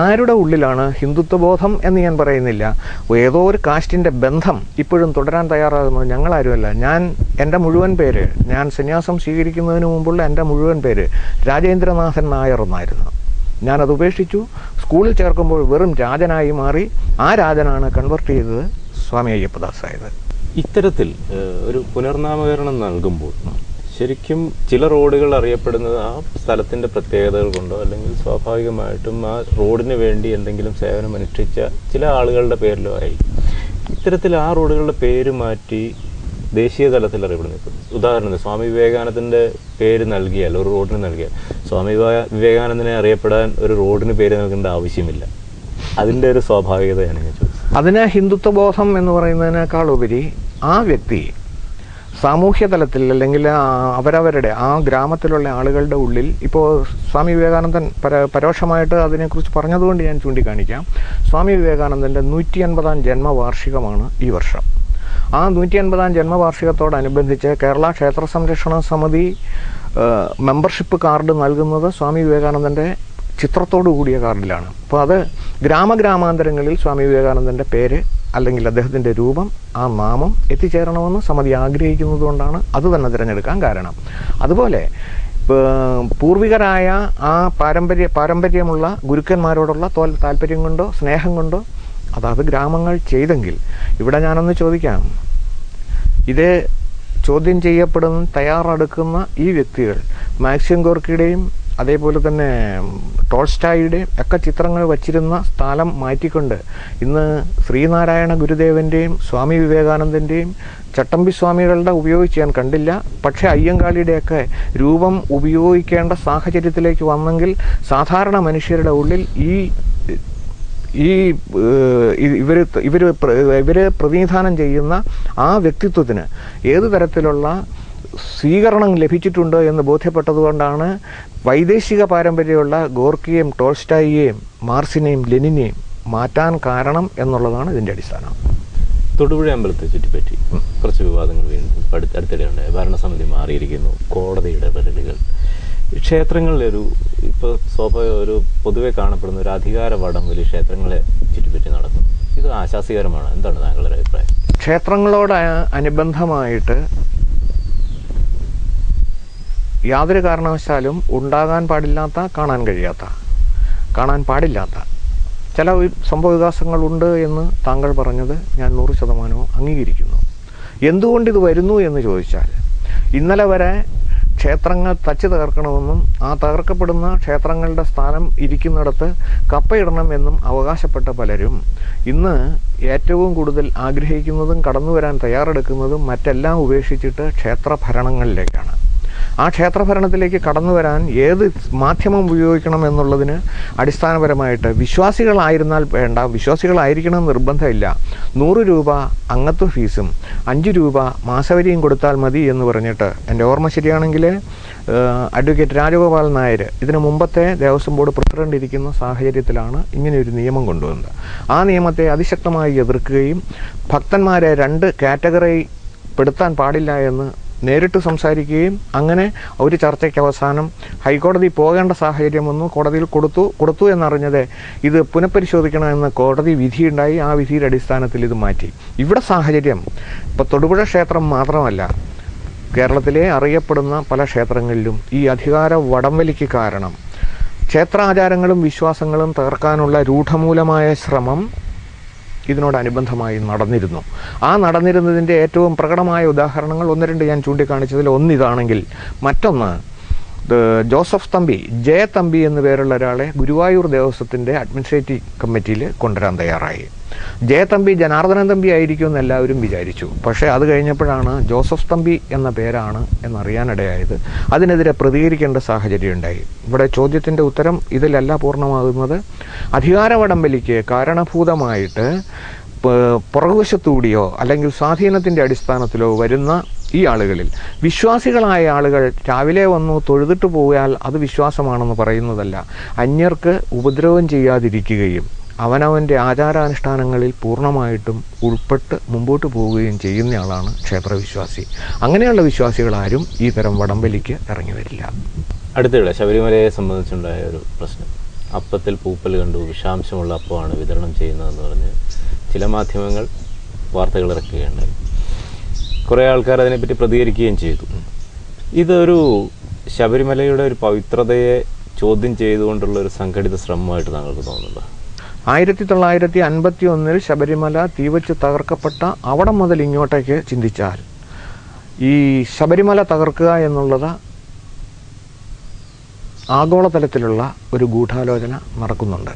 ആരുടെ ഉള്ളിലാണ് ഹിന്ദുത്വബോധം എന്ന് ഞാൻ പറയുന്നില്ല, ഏതോ ഒരു കാസ്റ്റിൻ്റെ ബന്ധം ഇപ്പോഴും തുടരാൻ തയ്യാറാകുന്നത് ഞങ്ങളാരുമല്ല. എൻ്റെ മുഴുവൻ പേര്, ഞാൻ സന്യാസം സ്വീകരിക്കുന്നതിന് മുമ്പുള്ള എൻ്റെ മുഴുവൻ പേര് രാജേന്ദ്രനാഥൻ നായർ എന്നായിരുന്നു. ഞാനത് ഉപേക്ഷിച്ചു. സ്കൂളിൽ ചേർക്കുമ്പോൾ വെറും രാജനായി മാറി. ആ രാജനാണ് കൺവെർട്ട് ചെയ്തത് സ്വാമി അയ്യപ്പദാസായത്. ഇത്തരത്തിൽ ഒരു പുനർനാമകരണം നൽകുമ്പോൾ ശരിക്കും ചില റോഡുകൾ അറിയപ്പെടുന്നത് ആ സ്ഥലത്തിൻ്റെ പ്രത്യേകതകൾ കൊണ്ടോ അല്ലെങ്കിൽ സ്വാഭാവികമായിട്ടും ആ റോഡിന് വേണ്ടി എന്തെങ്കിലും സേവനം അനുഷ്ഠിച്ച ചില ആളുകളുടെ പേരിലോ ആയിരിക്കും. ഇത്തരത്തിൽ ആ റോഡുകളുടെ പേര് മാറ്റി ദേശീയ തലത്തിൽ അറിയപ്പെടുന്നത്, ഉദാഹരണത്തിന് സ്വാമി വിവേകാനന്ദൻ്റെ പേര് നൽകിയാൽ, ഒരു റോഡിന് നൽകിയാൽ, സ്വാമി വിവേകാനന്ദനെ അറിയപ്പെടാൻ ഒരു റോഡിന് പേര് നൽകേണ്ട ആവശ്യമില്ല. അതിൻ്റെ ഒരു സ്വാഭാവികതയാണ് ഞാൻ ചോദിച്ചത്. അതിന് ഹിന്ദുത്വബോധം എന്ന് പറയുന്നതിനേക്കാൾ ഉപരി ആ വ്യക്തി സാമൂഹ്യ തലത്തിൽ അല്ലെങ്കിൽ അവരവരുടെ ആ ഗ്രാമത്തിലുള്ള ആളുകളുടെ ഉള്ളിൽ, ഇപ്പോൾ സ്വാമി വിവേകാനന്ദൻ പരോക്ഷമായിട്ട് അതിനെക്കുറിച്ച് പറഞ്ഞതുകൊണ്ട് ഞാൻ ചൂണ്ടിക്കാണിക്കാം. സ്വാമി വിവേകാനന്ദൻ്റെ 150-ാം ജന്മവാർഷികമാണ് ഈ വർഷം. ആ 150-ാം ജന്മവാർഷികത്തോടനുബന്ധിച്ച് കേരള ക്ഷേത്ര സംരക്ഷണ സമിതി മെമ്പർഷിപ്പ് കാർഡ് നൽകുന്നത് സ്വാമി വിവേകാനന്ദൻ്റെ ചിത്രത്തോടു കൂടിയ കാർഡിലാണ്. അപ്പോൾ അത് ഗ്രാമാന്തരങ്ങളിൽ സ്വാമി വിവേകാനന്ദൻ്റെ പേര് അല്ലെങ്കിൽ അദ്ദേഹത്തിൻ്റെ രൂപം, ആ നാമം എത്തിച്ചേരണമെന്ന് സമിതി ആഗ്രഹിക്കുന്നതുകൊണ്ടാണ് അത് തന്നെ തിരഞ്ഞെടുക്കാൻ കാരണം. അതുപോലെ പൂർവികരായ ആ പാരമ്പര്യമുള്ള ഗുരുക്കന്മാരോടുള്ള താല്പര്യം കൊണ്ടോ സ്നേഹം കൊണ്ടോ അതാത് ഗ്രാമങ്ങൾ ചെയ്തെങ്കിൽ, ഇവിടെ ഞാനൊന്ന് ചോദിക്കാം, ഇത് ചോദ്യം ചെയ്യപ്പെടുന്ന തയ്യാറെടുക്കുന്ന ഈ വ്യക്തികൾ മാക്സിം ഗോർക്കിയുടെയും അതേപോലെ തന്നെ ടോൾസ്റ്റായിയുടെയും ഒക്കെ ചിത്രങ്ങൾ വച്ചിരുന്ന സ്ഥലം മാറ്റിക്കൊണ്ട് ഇന്ന് ശ്രീനാരായണ ഗുരുദേവൻ്റെയും സ്വാമി വിവേകാനന്ദൻ്റെയും ചട്ടമ്പി സ്വാമികളുടെ ഉപയോഗിച്ച് ഞാൻ കണ്ടില്ല. പക്ഷേ അയ്യങ്കാളിയുടെയൊക്കെ രൂപം ഉപയോഗിക്കേണ്ട സാഹചര്യത്തിലേക്ക് വന്നെങ്കിൽ സാധാരണ മനുഷ്യരുടെ ഉള്ളിൽ ഇവര് പ്രതിനിധാനം ചെയ്യുന്ന ആ വ്യക്തിത്വത്തിന് ഏതു തരത്തിലുള്ള സ്വീകരണം ലഭിച്ചിട്ടുണ്ട് എന്ന് ബോധ്യപ്പെട്ടതുകൊണ്ടാണ് വൈദേശിക പാരമ്പര്യമുള്ള ഗോർക്കിയെയും ടോൾസ്റ്റായിയെയും മാർസിനെയും ലെനിനെയും മാറ്റാൻ കാരണം എന്നുള്ളതാണ് ഇതിൻ്റെ അടിസ്ഥാനം. തൊടുപുഴ അമ്പലത്തെ ചുറ്റിപ്പറ്റി കുറച്ച് വിവാദങ്ങൾ വീണ്ടും അടുത്തിടെ ഉണ്ടായി. ഭരണസമിതി മാറിയിരിക്കുന്നു, കോടതിയുടെ ഇടപെടലുകൾ, ക്ഷേത്രങ്ങളിലൊരു ഇപ്പോൾ ഒരു പൊതുവെ കാണപ്പെടുന്ന ഒരു അധികാര വടംവലി ക്ഷേത്രങ്ങളെ ചുറ്റിപ്പറ്റി നടക്കുന്നു. ഇത് ആശാസ്യകരമാണ്. എന്താണ് താങ്കളുടെ അഭിപ്രായം? ക്ഷേത്രങ്ങളോട് അനുബന്ധമായിട്ട് യാതൊരു കാരണവശാലും ഉണ്ടാകാൻ പാടില്ലാത്ത, കാണാൻ പാടില്ലാത്ത ചില സംഭവവികാസങ്ങളുണ്ട് എന്ന് താങ്കൾ പറഞ്ഞത് ഞാൻ 100% അംഗീകരിക്കുന്നു. എന്തുകൊണ്ടിത് വരുന്നു എന്ന് ചോദിച്ചാൽ, ഇന്നലെ വരെ ക്ഷേത്രങ്ങൾ തച്ച് തകർക്കണമെന്നും ആ തകർക്കപ്പെടുന്ന ക്ഷേത്രങ്ങളുടെ സ്ഥാനം ഇരിക്കുന്നിടത്ത് കപ്പയിടണം എന്നും അവകാശപ്പെട്ട പലരും ഇന്ന് ഏറ്റവും കൂടുതൽ ആഗ്രഹിക്കുന്നതും കടന്നു വരാൻ തയ്യാറെടുക്കുന്നതും മറ്റെല്ലാം ഉപേക്ഷിച്ചിട്ട് ക്ഷേത്രഭരണങ്ങളിലേക്കാണ്. ആ ക്ഷേത്രഭരണത്തിലേക്ക് കടന്നു വരാൻ ഏത് മാധ്യമം ഉപയോഗിക്കണം എന്നുള്ളതിന് അടിസ്ഥാനപരമായിട്ട് വിശ്വാസികളായിരുന്നാൽ വേണ്ട, വിശ്വാസികളായിരിക്കണം നിർബന്ധമില്ല. 100 രൂപ അംഗത്വ ഫീസും 5 രൂപ മാസവരിയും കൊടുത്താൽ മതി എന്ന് പറഞ്ഞിട്ട്, എൻ്റെ ഓർമ്മ ശരിയാണെങ്കിൽ അഡ്വക്കേറ്റ് രാജഗോപാലൻ നായർ ഇതിനു മുമ്പത്തെ ദേവസ്വം ബോർഡ് പ്രസിഡന്റ് ഇരിക്കുന്ന സാഹചര്യത്തിലാണ് ഇങ്ങനെയൊരു നിയമം കൊണ്ടുവന്നത്. ആ നിയമത്തെ അതിശക്തമായി എതിർക്കുകയും ഭക്തന്മാരെ 2 കാറ്റഗറി പെടുത്താൻ പാടില്ല എന്ന് നേരിട്ട് സംസാരിക്കുകയും അങ്ങനെ ഒരു ചർച്ചയ്ക്ക് അവസാനം ഹൈക്കോടതി പോകേണ്ട സാഹചര്യം വന്നു. കോടതിയിൽ കൊടുത്തു എന്നറിഞ്ഞത് ഇത് പുനഃപരിശോധിക്കണമെന്ന് കോടതി വിധിയുണ്ടായി. ആ വിധിയുടെ അടിസ്ഥാനത്തിൽ ഇത് മാറ്റി. ഇവിടെ സാഹചര്യം ഇപ്പോൾ തൊടുപുഴ ക്ഷേത്രം മാത്രമല്ല, കേരളത്തിലെ അറിയപ്പെടുന്ന പല ക്ഷേത്രങ്ങളിലും ഈ അധികാര വടംവലിക്ക് കാരണം ക്ഷേത്രാചാരങ്ങളും വിശ്വാസങ്ങളും തകർക്കാനുള്ള രൂഢമൂലമായ ശ്രമം ഇതിനോടനുബന്ധമായി നടന്നിരുന്നു. ആ നടന്നിരുന്നതിൻ്റെ ഏറ്റവും പ്രകടമായ ഉദാഹരണങ്ങൾ 1-2 ഞാൻ ചൂണ്ടിക്കാണിച്ചതിൽ ഒന്നിതാണെങ്കിൽ, മറ്റൊന്ന് ജോസഫ് തമ്പി, ജയ തമ്പി എന്നു പേരുള്ള ഒരാളെ ഗുരുവായൂർ ദേവസ്വത്തിൻ്റെ അഡ്മിനിസ്ട്രേറ്റീവ് കമ്മിറ്റിയിൽ കൊണ്ടുവരാൻ തയ്യാറായി. ജയതമ്പി ജനാർദ്ദനൻ തമ്പി ആയിരിക്കുമെന്ന് എല്ലാവരും വിചാരിച്ചു. പക്ഷേ അത് കഴിഞ്ഞപ്പോഴാണ് ജോസഫ് തമ്പി എന്ന പേരാണ് എന്നറിയാനിടയായത്. അതിനെതിരെ പ്രതികരിക്കേണ്ട സാഹചര്യം ഉണ്ടായി. ഇവിടെ ചോദ്യത്തിൻ്റെ ഉത്തരം ഇതിലല്ല പൂർണ്ണമാകുന്നത്. അധികാര വടംവലിക്ക് കാരണഭൂതമായിട്ട് പുറകുവശത്തൂടിയോ അല്ലെങ്കിൽ സ്വാധീനത്തിൻ്റെ അടിസ്ഥാനത്തിലോ വരുന്ന ഈ ആളുകളിൽ വിശ്വാസികളായ ആളുകൾ രാവിലെ വന്നു തൊഴുതിട്ട് പോയാൽ അത് വിശ്വാസമാണെന്ന് പറയുന്നതല്ല. അന്യർക്ക് ഉപദ്രവം ചെയ്യാതിരിക്കുകയും അവനവൻ്റെ ആചാരാനുഷ്ഠാനങ്ങളിൽ പൂർണ്ണമായിട്ടും ഉൾപ്പെട്ട് മുമ്പോട്ട് പോവുകയും ചെയ്യുന്നയാളാണ് ക്ഷേത്രവിശ്വാസി. അങ്ങനെയുള്ള വിശ്വാസികളാരും ഈ തരം വടംവലിക്ക് ഇറങ്ങി വരില്ല. അടുത്തിടെ ശബരിമലയെ സംബന്ധിച്ചുണ്ടായ ഒരു പ്രശ്നം, അപ്പത്തിൽ പൂപ്പൽ കണ്ടു, വിഷാംശമുള്ള അപ്പമാണ് വിതരണം ചെയ്യുന്നതെന്ന് പറഞ്ഞ് ചില മാധ്യമങ്ങൾ വാർത്തകൾ ഇറക്കുകയുണ്ടായി. കുറേ ആൾക്കാർ അതിനെപ്പറ്റി പ്രതികരിക്കുകയും ചെയ്തു. ഇതൊരു ശബരിമലയുടെ ഒരു പവിത്രതയെ ചോദ്യം ചെയ്തുകൊണ്ടുള്ള ഒരു സംഘടിത ശ്രമമായിട്ട് താങ്കൾക്ക് തോന്നുന്നുണ്ടോ? 1951 ശബരിമല തീവച്ച് തകർക്കപ്പെട്ട അവിടെ മുതൽ ഇങ്ങോട്ടേക്ക് ചിന്തിച്ചാൽ ഈ ശബരിമല തകർക്കുക എന്നുള്ളത് ആഗോളതലത്തിലുള്ള ഒരു ഗൂഢാലോചന നടക്കുന്നുണ്ട്.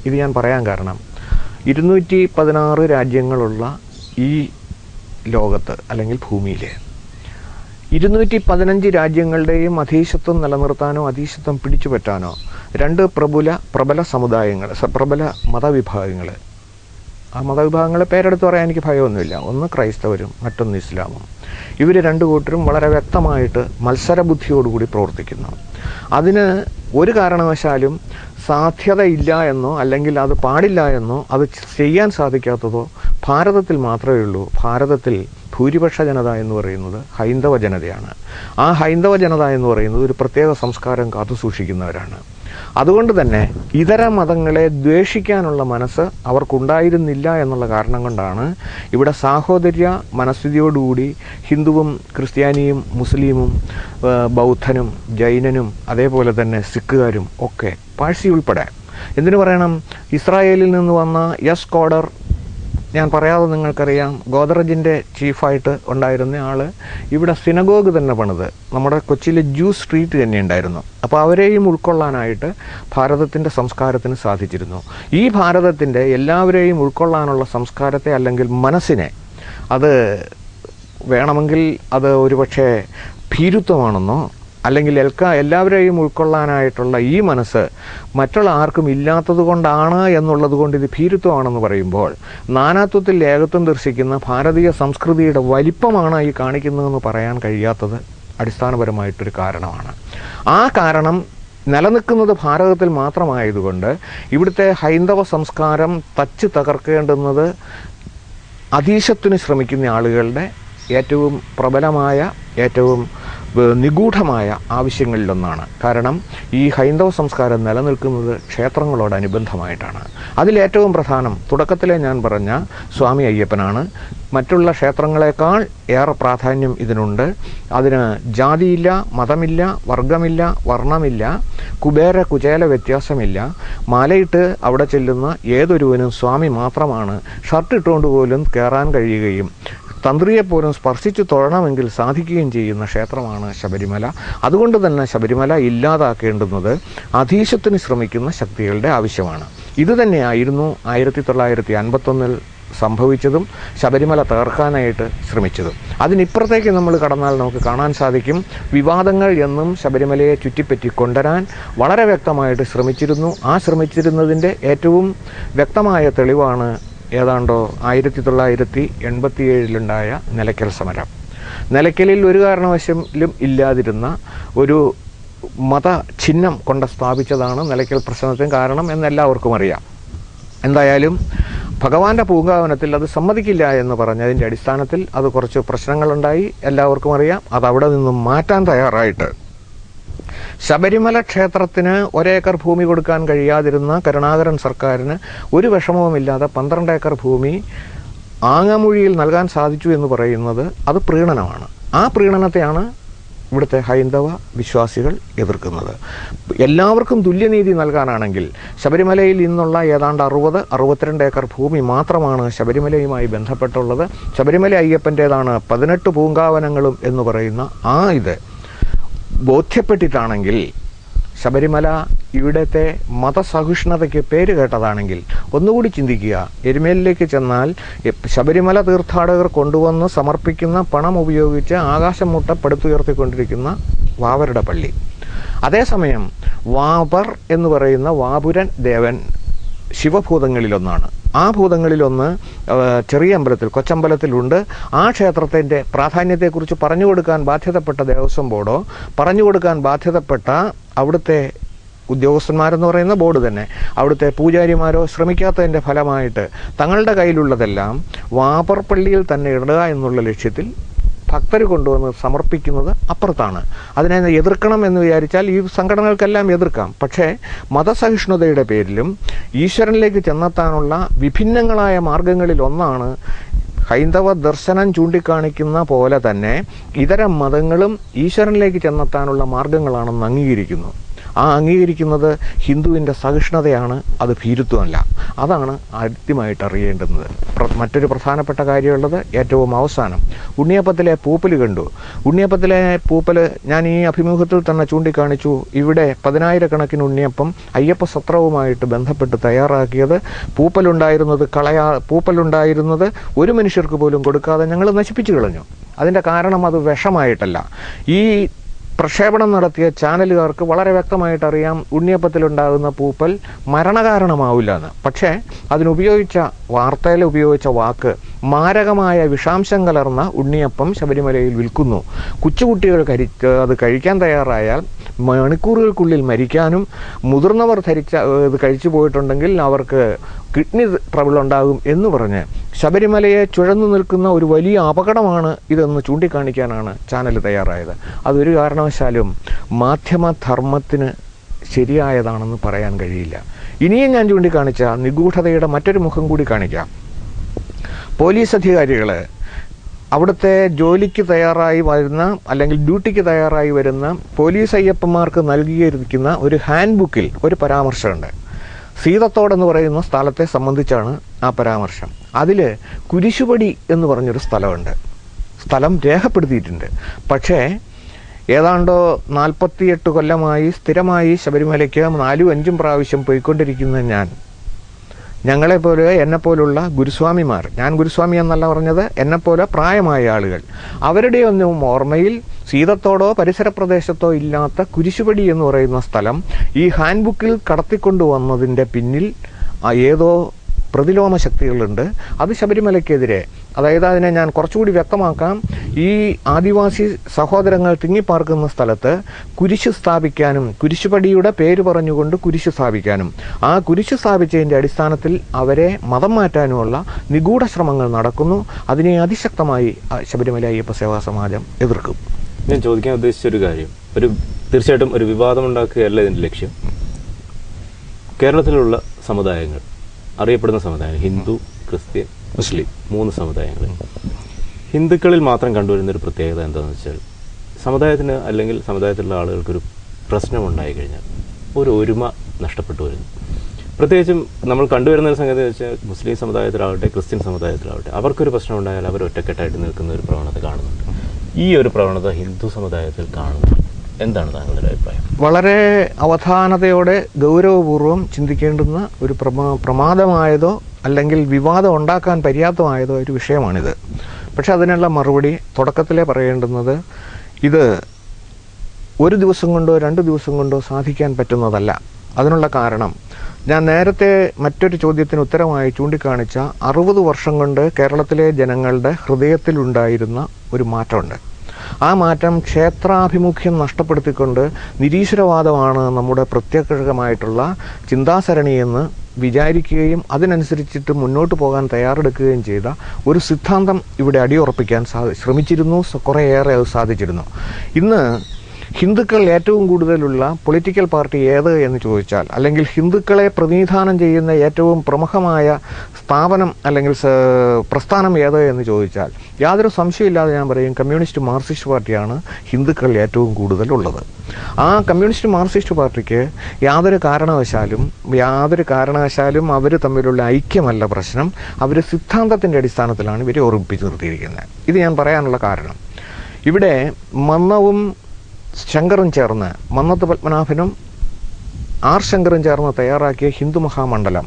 ഇത് ഞാൻ പറയാൻ കാരണം 216 രാജ്യങ്ങളുള്ള ഈ ലോകത്ത് അല്ലെങ്കിൽ ഭൂമിയിൽ 215 രാജ്യങ്ങളുടെയും അധീശത്വം നിലനിർത്താനോ അധീശത്വം പിടിച്ചുപറ്റാനോ രണ്ട് പ്രബല സമുദായങ്ങൾ, പ്രബല മതവിഭാഗങ്ങൾ, ആ മതവിഭാഗങ്ങളെ പേരെടുത്ത് പറയാൻ എനിക്ക് ഭയമൊന്നുമില്ല. ഒന്ന് ക്രൈസ്തവരും മറ്റൊന്ന് ഇസ്ലാമും. ഇവർ രണ്ടു കൂട്ടരും വളരെ വ്യക്തമായിട്ട് മത്സരബുദ്ധിയോടുകൂടി പ്രവർത്തിക്കുന്നു. അതിന് ഒരു കാരണവശാലും സാധ്യതയില്ല എന്നോ അല്ലെങ്കിൽ അത് പാടില്ല എന്നോ അത് ചെയ്യാൻ സാധിക്കാത്തതോ ഭാരതത്തിൽ മാത്രമേ ഉള്ളൂ. ഭാരതത്തിൽ ഭൂരിപക്ഷ ജനത എന്ന് പറയുന്നത് ഹൈന്ദവ ജനതയാണ്. ആ ഹൈന്ദവ ജനത എന്ന് പറയുന്നത് ഒരു പ്രത്യേക സംസ്കാരം കാത്തുസൂക്ഷിക്കുന്നവരാണ്. അതുകൊണ്ട് തന്നെ ഇതര മതങ്ങളെ ദ്വേഷിക്കാനുള്ള മനസ്സ് അവർക്കുണ്ടായിരുന്നില്ല എന്നുള്ള കാരണം കൊണ്ടാണ് ഇവിടെ സാഹോദര്യ മനസ്ഥിതിയോടുകൂടി ഹിന്ദുവും ക്രിസ്ത്യാനിയും മുസ്ലിമും ബൗദ്ധനും ജൈനനും അതേപോലെ തന്നെ സിഖുകാരും ഒക്കെ പാഴ്സി ഉൾപ്പെടെ, എന്തിനു പറയണം, ഇസ്രായേലിൽ നിന്ന് വന്ന എസ് കോഡർ, ഞാൻ പറയാതെ നിങ്ങൾക്കറിയാം, ഗോദ്റജിൻ്റെ ചീഫായിട്ട് ഉണ്ടായിരുന്ന ആൾ ഇവിടെ സിനഗോഗ് തന്നെ പണിത് നമ്മുടെ കൊച്ചിയിലെ ജൂ സ്ട്രീറ്റ് തന്നെ ഉണ്ടായിരുന്നു. അപ്പോൾ അവരെയും ഉൾക്കൊള്ളാനായിട്ട് ഭാരതത്തിൻ്റെ സംസ്കാരത്തിന് സാധിച്ചിരുന്നു. ഈ ഭാരതത്തിൻ്റെ എല്ലാവരെയും ഉൾക്കൊള്ളാനുള്ള സംസ്കാരത്തെ അല്ലെങ്കിൽ മനസ്സിനെ, അത് വേണമെങ്കിൽ അത് ഒരുപക്ഷെ ഭീരുത്വമാണെന്നോ അല്ലെങ്കിൽ എല്ലാവരെയും ഉൾക്കൊള്ളാനായിട്ടുള്ള ഈ മനസ്സ് മറ്റുള്ള ആർക്കും ഇല്ലാത്തത് കൊണ്ടാണ് എന്നുള്ളത് കൊണ്ട് ഇത് ഭീരുത്വമാണെന്ന് പറയുമ്പോൾ നാനാത്വത്തിൽ ഏകത്വം ദർശിക്കുന്ന ഭാരതീയ സംസ്കൃതിയുടെ വലിപ്പമാണ് ഈ കാണിക്കുന്നതെന്ന് പറയാൻ കഴിയാത്തത് അടിസ്ഥാനപരമായിട്ടൊരു കാരണമാണ്. ആ കാരണം നിലനിൽക്കുന്നത് ഭാരതത്തിൽ മാത്രമായതുകൊണ്ട് ഇവിടുത്തെ ഹൈന്ദവ സംസ്കാരം തച്ച് തകർക്കേണ്ടുന്നത് അധീശത്തിന് ശ്രമിക്കുന്ന ആളുകളുടെ ഏറ്റവും പ്രബലമായ ഏറ്റവും നിഗൂഢമായ ആവശ്യങ്ങളിലൊന്നാണ്. കാരണം ഈ ഹൈന്ദവ സംസ്കാരം നിലനിൽക്കുന്നത് ക്ഷേത്രങ്ങളോടനുബന്ധമായിട്ടാണ്. അതിലേറ്റവും പ്രധാനം തുടക്കത്തിലെ ഞാൻ പറഞ്ഞ സ്വാമി അയ്യപ്പനാണ്. മറ്റുള്ള ക്ഷേത്രങ്ങളെക്കാൾ ഏറെ പ്രാധാന്യം ഇതിനുണ്ട്. അതിന് ജാതിയില്ല, മതമില്ല, വർഗമില്ല, വർണ്ണമില്ല, കുചേല വ്യത്യാസമില്ല. മാലയിട്ട് അവിടെ ചെല്ലുന്ന ഏതൊരുവനും സ്വാമി മാത്രമാണ്. ഷർട്ട് ഇട്ടുകൊണ്ട് പോലും കയറാൻ കഴിയുകയും തന്ത്രിയെപ്പോലും സ്പർശിച്ചു തൊഴണമെങ്കിൽ സാധിക്കുകയും ചെയ്യുന്ന ക്ഷേത്രമാണ് ശബരിമല. അതുകൊണ്ട് തന്നെ ശബരിമല ഇല്ലാതാക്കേണ്ടുന്നത് അധീശത്തിന് ശ്രമിക്കുന്ന ശക്തികളുടെ ആവശ്യമാണ്. ഇതുതന്നെയായിരുന്നു 1951 സംഭവിച്ചതും ശബരിമല തകർക്കാനായിട്ട് ശ്രമിച്ചതും. അതിനിപ്പുറത്തേക്ക് നമ്മൾ കടന്നാൽ നമുക്ക് കാണാൻ സാധിക്കും, വിവാദങ്ങൾ എന്നും ശബരിമലയെ ചുറ്റിപ്പറ്റി കൊണ്ടുവരാൻ വളരെ വ്യക്തമായിട്ട് ശ്രമിച്ചിരുന്നു. ആ ശ്രമിച്ചിരുന്നതിൻ്റെ ഏറ്റവും വ്യക്തമായ തെളിവാണ് ഏതാണ്ടോ 1987 നിലയ്ക്കൽ സമരം. നിലയ്ക്കലിൽ ഒരു കാരണവശാലും ഇല്ലാതിരുന്ന ഒരു മതചിഹ്നം കൊണ്ട് സ്ഥാപിച്ചതാണ് നിലയ്ക്കൽ പ്രശ്നത്തിന് കാരണം എന്നെല്ലാവർക്കും അറിയാം. എന്തായാലും ഭഗവാന്റെ പൂങ്കാവനത്തിൽ അത് സമ്മതിക്കില്ല എന്ന് പറഞ്ഞതിൻ്റെ അടിസ്ഥാനത്തിൽ അത് കുറച്ച് പ്രശ്നങ്ങളുണ്ടായി, എല്ലാവർക്കും അറിയാം. അതവിടെ നിന്നും മാറ്റാൻ തയ്യാറായിട്ട് ശബരിമല ക്ഷേത്രത്തിന് 1 ഏക്കർ ഭൂമി കൊടുക്കാൻ കഴിയാതിരുന്ന കരുണാകരൻ സർക്കാരിന് ഒരു വിഷമവുമില്ലാതെ 12 ഏക്കർ ഭൂമി ആങ്ങമൂഴിയിൽ നൽകാൻ സാധിച്ചു എന്ന് പറയുന്നത് അത് പ്രീണനമാണ്. ആ പ്രീണനത്തെയാണ് ഇവിടുത്തെ ഹൈന്ദവ വിശ്വാസികൾ എതിർക്കുന്നത്. എല്ലാവർക്കും തുല്യനീതി നൽകാനാണെങ്കിൽ ശബരിമലയിൽ നിന്നുള്ള ഏതാണ്ട് 62 ഏക്കർ ഭൂമി മാത്രമാണ് ശബരിമലയുമായി ബന്ധപ്പെട്ടുള്ളത്. ശബരിമല അയ്യപ്പൻ്റേതാണ് 18 പൂങ്കാവനങ്ങളും എന്ന് പറയുന്ന ഇത് ബോധ്യപ്പെട്ടിട്ടാണെങ്കിൽ, ശബരിമല ഇവിടുത്തെ മതസഹിഷ്ണുതയ്ക്ക് പേര് കേട്ടതാണെങ്കിൽ ഒന്നുകൂടി ചിന്തിക്കുക. എരുമേലിലേക്ക് ചെന്നാൽ ശബരിമല തീർത്ഥാടകർ കൊണ്ടുവന്ന് സമർപ്പിക്കുന്ന പണം ഉപയോഗിച്ച് ആകാശം മുട്ട പടുത്തുയർത്തിക്കൊണ്ടിരിക്കുന്ന വാവരുടെ പള്ളി. അതേസമയം വാപർ എന്ന് പറയുന്ന വാപുരൻ ദേവൻ ശിവഭൂതങ്ങളിലൊന്നാണ്. ആ ഭൂതങ്ങളിലൊന്ന് ചെറിയ അമ്പലത്തിൽ, കൊച്ചമ്പലത്തിലുണ്ട്. ആ ക്ഷേത്രത്തിൻ്റെ പ്രാധാന്യത്തെക്കുറിച്ച് പറഞ്ഞു കൊടുക്കാൻ ബാധ്യതപ്പെട്ട ദേവസ്വം ബോർഡോ പറഞ്ഞു കൊടുക്കാൻ ബാധ്യതപ്പെട്ട അവിടുത്തെ ഉദ്യോഗസ്ഥന്മാരെന്ന് പറയുന്ന ബോർഡ് തന്നെ, അവിടുത്തെ പൂജാരിമാരോ ശ്രമിക്കാത്തതിൻ്റെ ഫലമായിട്ട് തങ്ങളുടെ കയ്യിലുള്ളതെല്ലാം വാപ്പർ പള്ളിയിൽ തന്നെ ഇടുക എന്നുള്ള ലക്ഷ്യത്തിൽ ഭക്തർ കൊണ്ടുവന്ന് സമർപ്പിക്കുന്നത് അപ്പുറത്താണ്. അതിനെ എതിർക്കണം എന്ന് വിചാരിച്ചാൽ ഈ സംഘടനകൾക്കെല്ലാം എതിർക്കാം. പക്ഷേ മതസഹിഷ്ണുതയുടെ പേരിലും ഈശ്വരനിലേക്ക് ചെന്നെത്താനുള്ള വിഭിന്നങ്ങളായ മാർഗങ്ങളിൽ ഒന്നാണ് ഹൈന്ദവ ദർശനം ചൂണ്ടിക്കാണിക്കുന്ന പോലെ തന്നെ ഇതര മതങ്ങളും ഈശ്വരനിലേക്ക് ചെന്നെത്താനുള്ള മാർഗങ്ങളാണെന്ന് അംഗീകരിക്കുന്നു. ആ അംഗീകരിക്കുന്നത് ഹിന്ദുവിൻ്റെ സഹിഷ്ണുതയാണ്, അത് ഭീരുത്വമല്ല. അതാണ് ആദ്യമായിട്ട് അറിയേണ്ടുന്നത്. മറ്റൊരു പ്രധാനപ്പെട്ട കാര്യമുള്ളത് ഏറ്റവും അവസാനം ഉണ്ണിയപ്പത്തിലെ പൂപ്പൽ കണ്ടു. ഉണ്ണിയപ്പത്തിലെ പൂപ്പൽ ഞാൻ ഈ അഭിമുഖത്തിൽ തന്നെ ചൂണ്ടിക്കാണിച്ചു. ഇവിടെ 10,000 ഉണ്ണിയപ്പം അയ്യപ്പ സത്രവുമായിട്ട് ബന്ധപ്പെട്ട് തയ്യാറാക്കിയത് പൂപ്പലുണ്ടായിരുന്നത് ഒരു മനുഷ്യർക്ക് പോലും കൊടുക്കാതെ ഞങ്ങൾ നശിപ്പിച്ചു കളഞ്ഞു. അതിൻ്റെ കാരണം അത് വിഷമായിട്ടല്ല. ഈ പ്രക്ഷേപണം നടത്തിയ ചാനലുകാർക്ക് വളരെ വ്യക്തമായിട്ടറിയാം ഉണ്ണിയപ്പത്തിലുണ്ടാകുന്ന പൂപ്പൽ മരണകാരണമാവില്ല എന്ന്. പക്ഷേ വാർത്തയിൽ ഉപയോഗിച്ച വാക്ക് മാരകമായ വിഷാംശം കലർന്ന ഉണ്ണിയപ്പം ശബരിമലയിൽ വിൽക്കുന്നു. കൊച്ചുകുട്ടികൾ അത് കഴിക്കാൻ തയ്യാറായാൽ മണിക്കൂറുകൾക്കുള്ളിൽ മരിക്കാനും, മുതിർന്നവർ ഇത് കഴിച്ചു പോയിട്ടുണ്ടെങ്കിൽ അവർക്ക് കിഡ്നി ട്രബിൾ ഉണ്ടാകും എന്ന് പറഞ്ഞ് ശബരിമലയെ ചുഴന്നു നിൽക്കുന്ന ഒരു വലിയ അപകടമാണ് ഇതെന്ന് ചൂണ്ടിക്കാണിക്കാനാണ് ചാനൽ തയ്യാറായത്. അതൊരു കാരണവശാലും മാധ്യമധർമ്മത്തിന് ശരിയായതാണെന്ന് പറയാൻ കഴിയില്ല. ഇനിയും ഞാൻ ചൂണ്ടിക്കാണിച്ച നിഗൂഢതയുടെ മറ്റൊരു മുഖം കൂടി കാണിക്കാം. പോലീസ് അധികാരികൾ അവിടുത്തെ ജോലിക്ക് തയ്യാറായി വരുന്ന അല്ലെങ്കിൽ ഡ്യൂട്ടിക്ക് തയ്യാറായി വരുന്ന പോലീസ് അയ്യപ്പന്മാർക്ക് നൽകിയിരിക്കുന്ന ഒരു ഹാൻഡ് ബുക്കിൽ ഒരു പരാമർശമുണ്ട്. സീതത്തോടെന്ന് പറയുന്ന സ്ഥലത്തെ സംബന്ധിച്ചാണ് ആ പരാമർശം. അതിൽ കുരിശുപടി എന്ന് പറഞ്ഞൊരു സ്ഥലമുണ്ട്. സ്ഥലം രേഖപ്പെടുത്തിയിട്ടുണ്ട്. പക്ഷേ ഏതാണ്ടോ 48 കൊല്ലമായി സ്ഥിരമായി ശബരിമലയ്ക്ക് 4-5 പ്രാവശ്യം പോയിക്കൊണ്ടിരിക്കുന്ന ഞങ്ങളെപ്പോലെ എന്നെപ്പോലുള്ള ഗുരുസ്വാമിമാർ, ഞാൻ ഗുരുസ്വാമി എന്നല്ല പറഞ്ഞത്, എന്നെപ്പോലെ പ്രായമായ ആളുകൾ, അവരുടെയൊന്നും ഓർമ്മയിൽ സീതത്തോടോ പരിസര പ്രദേശത്തോ ഇല്ലാത്ത കുരിശുപടി എന്ന് പറയുന്ന സ്ഥലം ഈ ഹാൻഡ് ബുക്കിൽ കടത്തിക്കൊണ്ടുവന്നതിൻ്റെ പിന്നിൽ ഏതോ പ്രതിലോമ ശക്തികളുണ്ട്. അത് ശബരിമലയ്ക്കെതിരെ, അതായത് അതിനെ ഞാൻ കുറച്ചുകൂടി വ്യക്തമാക്കാം. ഈ ആദിവാസി സഹോദരങ്ങൾ തിങ്ങിപ്പാർക്കുന്ന സ്ഥലത്ത് കുരിശ് സ്ഥാപിക്കാനും, കുരിശുപടിയുടെ പേര് പറഞ്ഞുകൊണ്ട് കുരിശ് സ്ഥാപിക്കാനും, ആ കുരിശ് സ്ഥാപിച്ചതിൻ്റെ അടിസ്ഥാനത്തിൽ അവരെ മതം മാറ്റാനുമുള്ള നിഗൂഢ ശ്രമങ്ങൾ നടക്കുന്നു. അതിനെ അതിശക്തമായി ശബരിമല അയ്യപ്പ സേവാ സമാജം എതിർക്കും. ഞാൻ ചോദിക്കാൻ ഉദ്ദേശിച്ചൊരു കാര്യം, തീർച്ചയായിട്ടും ഒരു വിവാദമുണ്ടാക്കുകയല്ല ഇതിൻ്റെ ലക്ഷ്യം. കേരളത്തിലുള്ള സമുദായങ്ങൾ, അറിയപ്പെടുന്ന സമുദായങ്ങൾ ഹിന്ദു, ക്രിസ്ത്യൻ, മുസ്ലിം 3 സമുദായങ്ങൾ. ഹിന്ദുക്കളിൽ മാത്രം കണ്ടുവരുന്നൊരു പ്രത്യേകത എന്താണെന്ന് വെച്ചാൽ സമുദായത്തിന് അല്ലെങ്കിൽ സമുദായത്തിലുള്ള ആളുകൾക്കൊരു പ്രശ്നമുണ്ടായി കഴിഞ്ഞാൽ ഒരു ഒരുമ നഷ്ടപ്പെട്ടു വരുന്നു. പ്രത്യേകിച്ചും നമ്മൾ കണ്ടുവരുന്ന ഒരു സംഗതി വെച്ചാൽ മുസ്ലിം സമുദായത്തിലാവട്ടെ ക്രിസ്ത്യൻ സമുദായത്തിലാവട്ടെ അവർക്കൊരു പ്രശ്നം ഉണ്ടായാൽ അവർ ഒറ്റക്കെട്ടായിട്ട് നിൽക്കുന്ന ഒരു പ്രവണത കാണുന്നുണ്ട്. ഈ ഒരു പ്രവണത ഹിന്ദു സമുദായത്തിൽ കാണുന്നു. എന്താണ് താങ്കളുടെ അഭിപ്രായം? വളരെ അവധാനതയോടെ ഗൗരവപൂർവ്വം ചിന്തിക്കേണ്ടുന്ന ഒരു പ്രമാദമായതോ അല്ലെങ്കിൽ വിവാദം ഉണ്ടാക്കാൻ പര്യാപ്തമായതോ ഒരു വിഷയമാണിത്. പക്ഷെ അതിനുള്ള മറുപടി തുടക്കത്തിലേ പറയേണ്ടുന്നത് ഇത് ഒരു ദിവസം കൊണ്ടോ 2 ദിവസം കൊണ്ടോ സാധിക്കാൻ പറ്റുന്നതല്ല. അതിനുള്ള കാരണം ഞാൻ നേരത്തെ മറ്റൊരു ചോദ്യത്തിന് ഉത്തരമായി ചൂണ്ടിക്കാണിച്ച 60 വർഷം കൊണ്ട് കേരളത്തിലെ ജനങ്ങളുടെ ഹൃദയത്തിലുണ്ടായിരുന്ന ഒരു മാറ്റമുണ്ട്. ആ മാറ്റം ക്ഷേത്രാഭിമുഖ്യം നഷ്ടപ്പെടുത്തിക്കൊണ്ട് നിരീശ്വരവാദമാണ് നമ്മുടെ പ്രത്യക്ഷമായിട്ടുള്ള ചിന്താസരണിയെന്ന് വിചാരിക്കുകയും അതിനനുസരിച്ചിട്ട് മുന്നോട്ട് പോകാൻ തയ്യാറെടുക്കുകയും ചെയ്ത ഒരു സിദ്ധാന്തം ഇവിടെ അടിയുറപ്പിക്കാൻ ശ്രമിച്ചിരുന്നു. കുറേയേറെ അത് സാധിച്ചിരുന്നു. ഇന്ന് ഹിന്ദുക്കൾ ഏറ്റവും കൂടുതലുള്ള പൊളിറ്റിക്കൽ പാർട്ടി ഏത് എന്ന് ചോദിച്ചാൽ, അല്ലെങ്കിൽ ഹിന്ദുക്കളെ പ്രതിനിധാനം ചെയ്യുന്ന ഏറ്റവും പ്രമുഖമായ സ്ഥാപനം അല്ലെങ്കിൽ പ്രസ്ഥാനം ഏത് എന്ന് ചോദിച്ചാൽ യാതൊരു സംശയമില്ലാതെ ഞാൻ പറയും കമ്മ്യൂണിസ്റ്റ് മാർക്സിസ്റ്റ് പാർട്ടിയാണ് ഹിന്ദുക്കൾ ഏറ്റവും കൂടുതലുള്ളത്. ആ കമ്മ്യൂണിസ്റ്റ് മാർക്സിസ്റ്റ് പാർട്ടിക്ക് യാതൊരു കാരണവശാലും അവർ തമ്മിലുള്ള ഐക്യമല്ല പ്രശ്നം. അവർ സിദ്ധാന്തത്തിൻ്റെ അടിസ്ഥാനത്തിലാണ് ഇവരെ ഓർമ്മിപ്പിച്ച് നിർത്തിയിരിക്കുന്നത്. ഇത് ഞാൻ പറയാനുള്ള കാരണം, ഇവിടെ മന്നവും ശങ്കറും ചേർന്ന്, മന്നത്ത് പത്മനാഭനും ആർ ശങ്കറും ചേർന്ന് തയ്യാറാക്കിയ ഹിന്ദു മഹാമണ്ഡലം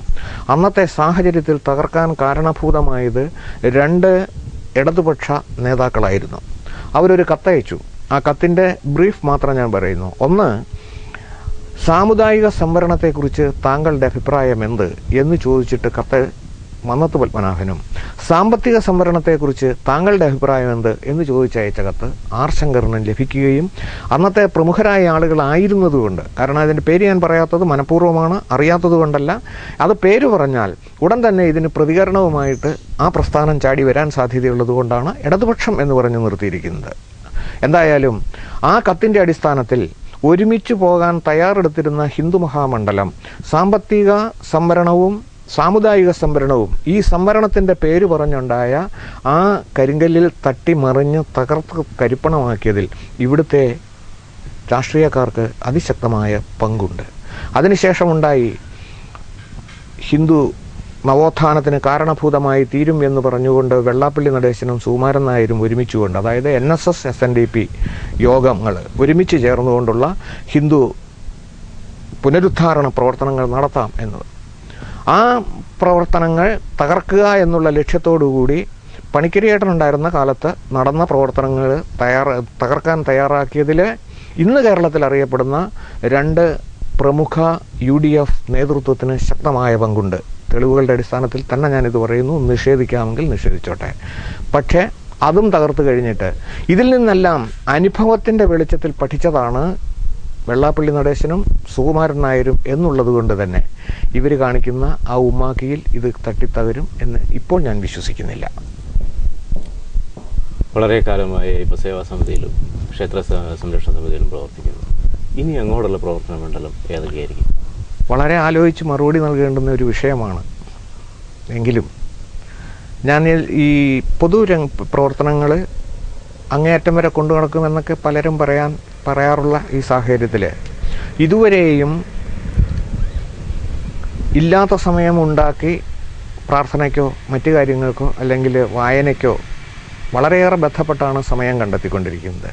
അന്നത്തെ സാഹചര്യത്തിൽ തകർക്കാൻ കാരണഭൂതമായത് 2 ഇടതുപക്ഷ നേതാക്കളായിരുന്നു. അവരൊരു കത്തയച്ചു. ആ കത്തിൻ്റെ ബ്രീഫ് മാത്രം ഞാൻ പറയുന്നു. ഒന്ന്, സാമുദായിക സംവരണത്തെക്കുറിച്ച് താങ്കളുടെ അഭിപ്രായം എന്ത് എന്ന് ചോദിച്ചിട്ട് കത്ത് മന്നത്ത് പത്മനാഭനും സാമ്പത്തിക സംവരണത്തെക്കുറിച്ച് താങ്കളുടെ അഭിപ്രായം എന്ത് എന്ന് ചോദിച്ചയച്ച കത്ത് ആർ ശങ്കറിനും ലഭിക്കുകയും അന്നത്തെ പ്രമുഖരായ ആളുകളായിരുന്നതുകൊണ്ട്, കാരണം അതിൻ്റെ പേര് ഞാൻ പറയാത്തത് മനഃപൂർവ്വമാണ്, അറിയാത്തത് കൊണ്ടല്ല, അത് പേര് പറഞ്ഞാൽ ഉടൻ തന്നെ ഇതിന് പ്രതികരണവുമായിട്ട് ആ പ്രസ്ഥാനം ചാടി വരാൻ സാധ്യതയുള്ളത് കൊണ്ടാണ് ഇടതുപക്ഷം എന്ന് പറഞ്ഞ് നിർത്തിയിരിക്കുന്നത്. എന്തായാലും ആ കത്തിൻ്റെ അടിസ്ഥാനത്തിൽ ഒരുമിച്ച് പോകാൻ തയ്യാറെടുത്തിരുന്ന ഹിന്ദു മഹാമണ്ഡലം സാമ്പത്തിക സംവരണവും സാമുദായിക സംവരണവും ഈ സംവരണത്തിൻ്റെ പേര് പറഞ്ഞുണ്ടായ ആ കരിങ്കല്ലിൽ തട്ടിമറിഞ്ഞ് തകർത്ത് കരിപ്പണമാക്കിയതിൽ ഇവിടുത്തെ രാഷ്ട്രീയക്കാർക്ക് അതിശക്തമായ പങ്കുണ്ട്. അതിനുശേഷമുണ്ടായി ഹിന്ദു നവോത്ഥാനത്തിന് കാരണഭൂതമായി തീരും എന്ന് പറഞ്ഞുകൊണ്ട് വെള്ളാപ്പള്ളി നടേശനും സുകുമാരൻ നായരും ഒരുമിച്ചുകൊണ്ട്, അതായത് NSS SNDP യോഗങ്ങൾ ഒരുമിച്ച് ചേർന്നുകൊണ്ടുള്ള ഹിന്ദു പുനരുദ്ധാരണ പ്രവർത്തനങ്ങൾ നടത്താം എന്നത്. ആ പ്രവർത്തനങ്ങൾ തകർക്കുക എന്നുള്ള ലക്ഷ്യത്തോടുകൂടി പണിക്കരിയേട്ടനുണ്ടായിരുന്ന കാലത്ത് നടന്ന പ്രവർത്തനങ്ങൾ തകർക്കാൻ തയ്യാറാക്കിയതിൽ ഇന്ന് കേരളത്തിൽ അറിയപ്പെടുന്ന 2 പ്രമുഖ UDF നേതൃത്വത്തിന് ശക്തമായ പങ്കുണ്ട്. തെളിവുകളുടെ അടിസ്ഥാനത്തിൽ തന്നെ ഞാനിത് പറയുന്നു, നിഷേധിക്കാമെങ്കിൽ നിഷേധിച്ചോട്ടെ. പക്ഷേ അതും തകർത്ത് കഴിഞ്ഞിട്ട് ഇതിൽ നിന്നെല്ലാം അനുഭവത്തിൻ്റെ വെളിച്ചത്തിൽ പഠിച്ചതാണ് വെള്ളാപ്പള്ളി നടേശനും സുകുമാരൻ നായരും എന്നുള്ളത് കൊണ്ട് തന്നെ ഇവർ കാണിക്കുന്ന ആ ഉമ്മാക്കിയിൽ ഇത് തട്ടിത്തകരും എന്ന് ഇപ്പോൾ ഞാൻ വിശ്വസിക്കുന്നില്ല. വളരെ കാലമായി ഇപ്പോൾ സേവാ സമിതിയിലും ക്ഷേത്ര സംരക്ഷണ സമിതിയിലും പ്രവർത്തിക്കുന്നു. ഇനി അങ്ങോട്ടുള്ള പ്രവർത്തന മണ്ഡലം ഏതൊക്കെയായിരിക്കും? വളരെ ആലോചിച്ച് മറുപടി നൽകേണ്ടുന്ന ഒരു വിഷയമാണ്. എങ്കിലും ഞാൻ ഈ പ്രവർത്തനങ്ങൾ അങ്ങേയറ്റം വരെ കൊണ്ടു നടക്കുമെന്നൊക്കെ പലരും പറയാറുള്ള ഈ സാഹചര്യത്തിൽ ഇതുവരെയും ഇല്ലാത്ത സമയം ഉണ്ടാക്കി പ്രാർത്ഥനയ്ക്കോ മറ്റു കാര്യങ്ങൾക്കോ അല്ലെങ്കിൽ വായനയ്ക്കോ വളരെയേറെ ബന്ധപ്പെട്ടാണ് സമയം കണ്ടെത്തിക്കൊണ്ടിരിക്കുന്നത്.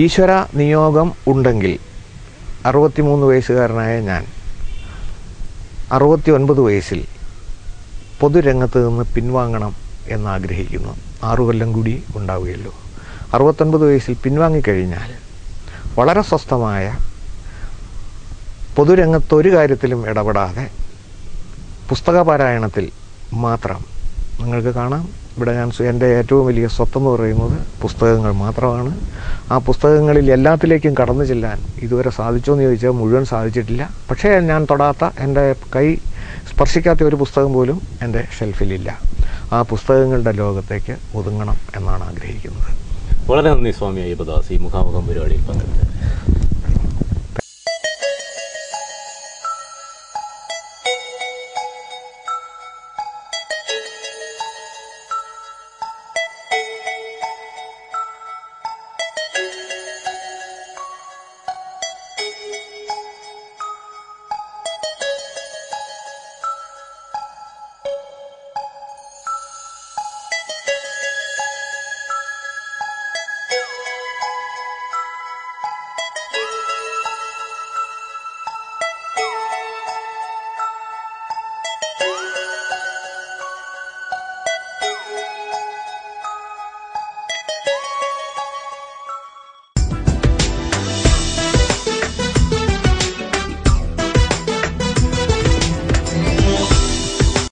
ഈശ്വര നിയോഗം ഉണ്ടെങ്കിൽ 63 വയസ്സുകാരനായ ഞാൻ 69 വയസ്സിൽ പൊതുരംഗത്ത് നിന്ന് പിൻവാങ്ങണം എന്നാഗ്രഹിക്കുന്നു. 6 കൊല്ലം കൂടി ഉണ്ടാവുകയുള്ളൂ. 69 വയസ്സിൽ പിൻവാങ്ങിക്കഴിഞ്ഞാൽ വളരെ സ്വസ്ഥമായ പൊതുരംഗത്തൊരു കാര്യത്തിലും ഇടപെടാതെ പുസ്തകപാരായണത്തിൽ മാത്രം നിങ്ങൾക്ക് കാണാം. ഇവിടെ എൻ്റെ ഏറ്റവും വലിയ സ്വത്തെന്ന് പറയുന്നത് പുസ്തകങ്ങൾ മാത്രമാണ്. ആ പുസ്തകങ്ങളിൽ എല്ലാത്തിലേക്കും കടന്നു ചെല്ലാൻ ഇതുവരെ സാധിച്ചോ എന്ന് ചോദിച്ചാൽ മുഴുവൻ സാധിച്ചിട്ടില്ല. പക്ഷേ ഞാൻ തൊടാത്ത, എൻ്റെ കൈ സ്പർശിക്കാത്ത ഒരു പുസ്തകം പോലും എൻ്റെ ഷെൽഫിലില്ല. ആ പുസ്തകങ്ങളുടെ ലോകത്തേക്ക് ഒതുങ്ങണം എന്നാണ് ആഗ്രഹിക്കുന്നത്. വളരെ നന്ദി സ്വാമി അയ്യപ്പദാസ് ഈ മുഖാമുഖം പരിപാടിയിൽ പങ്കെടുത്തത്.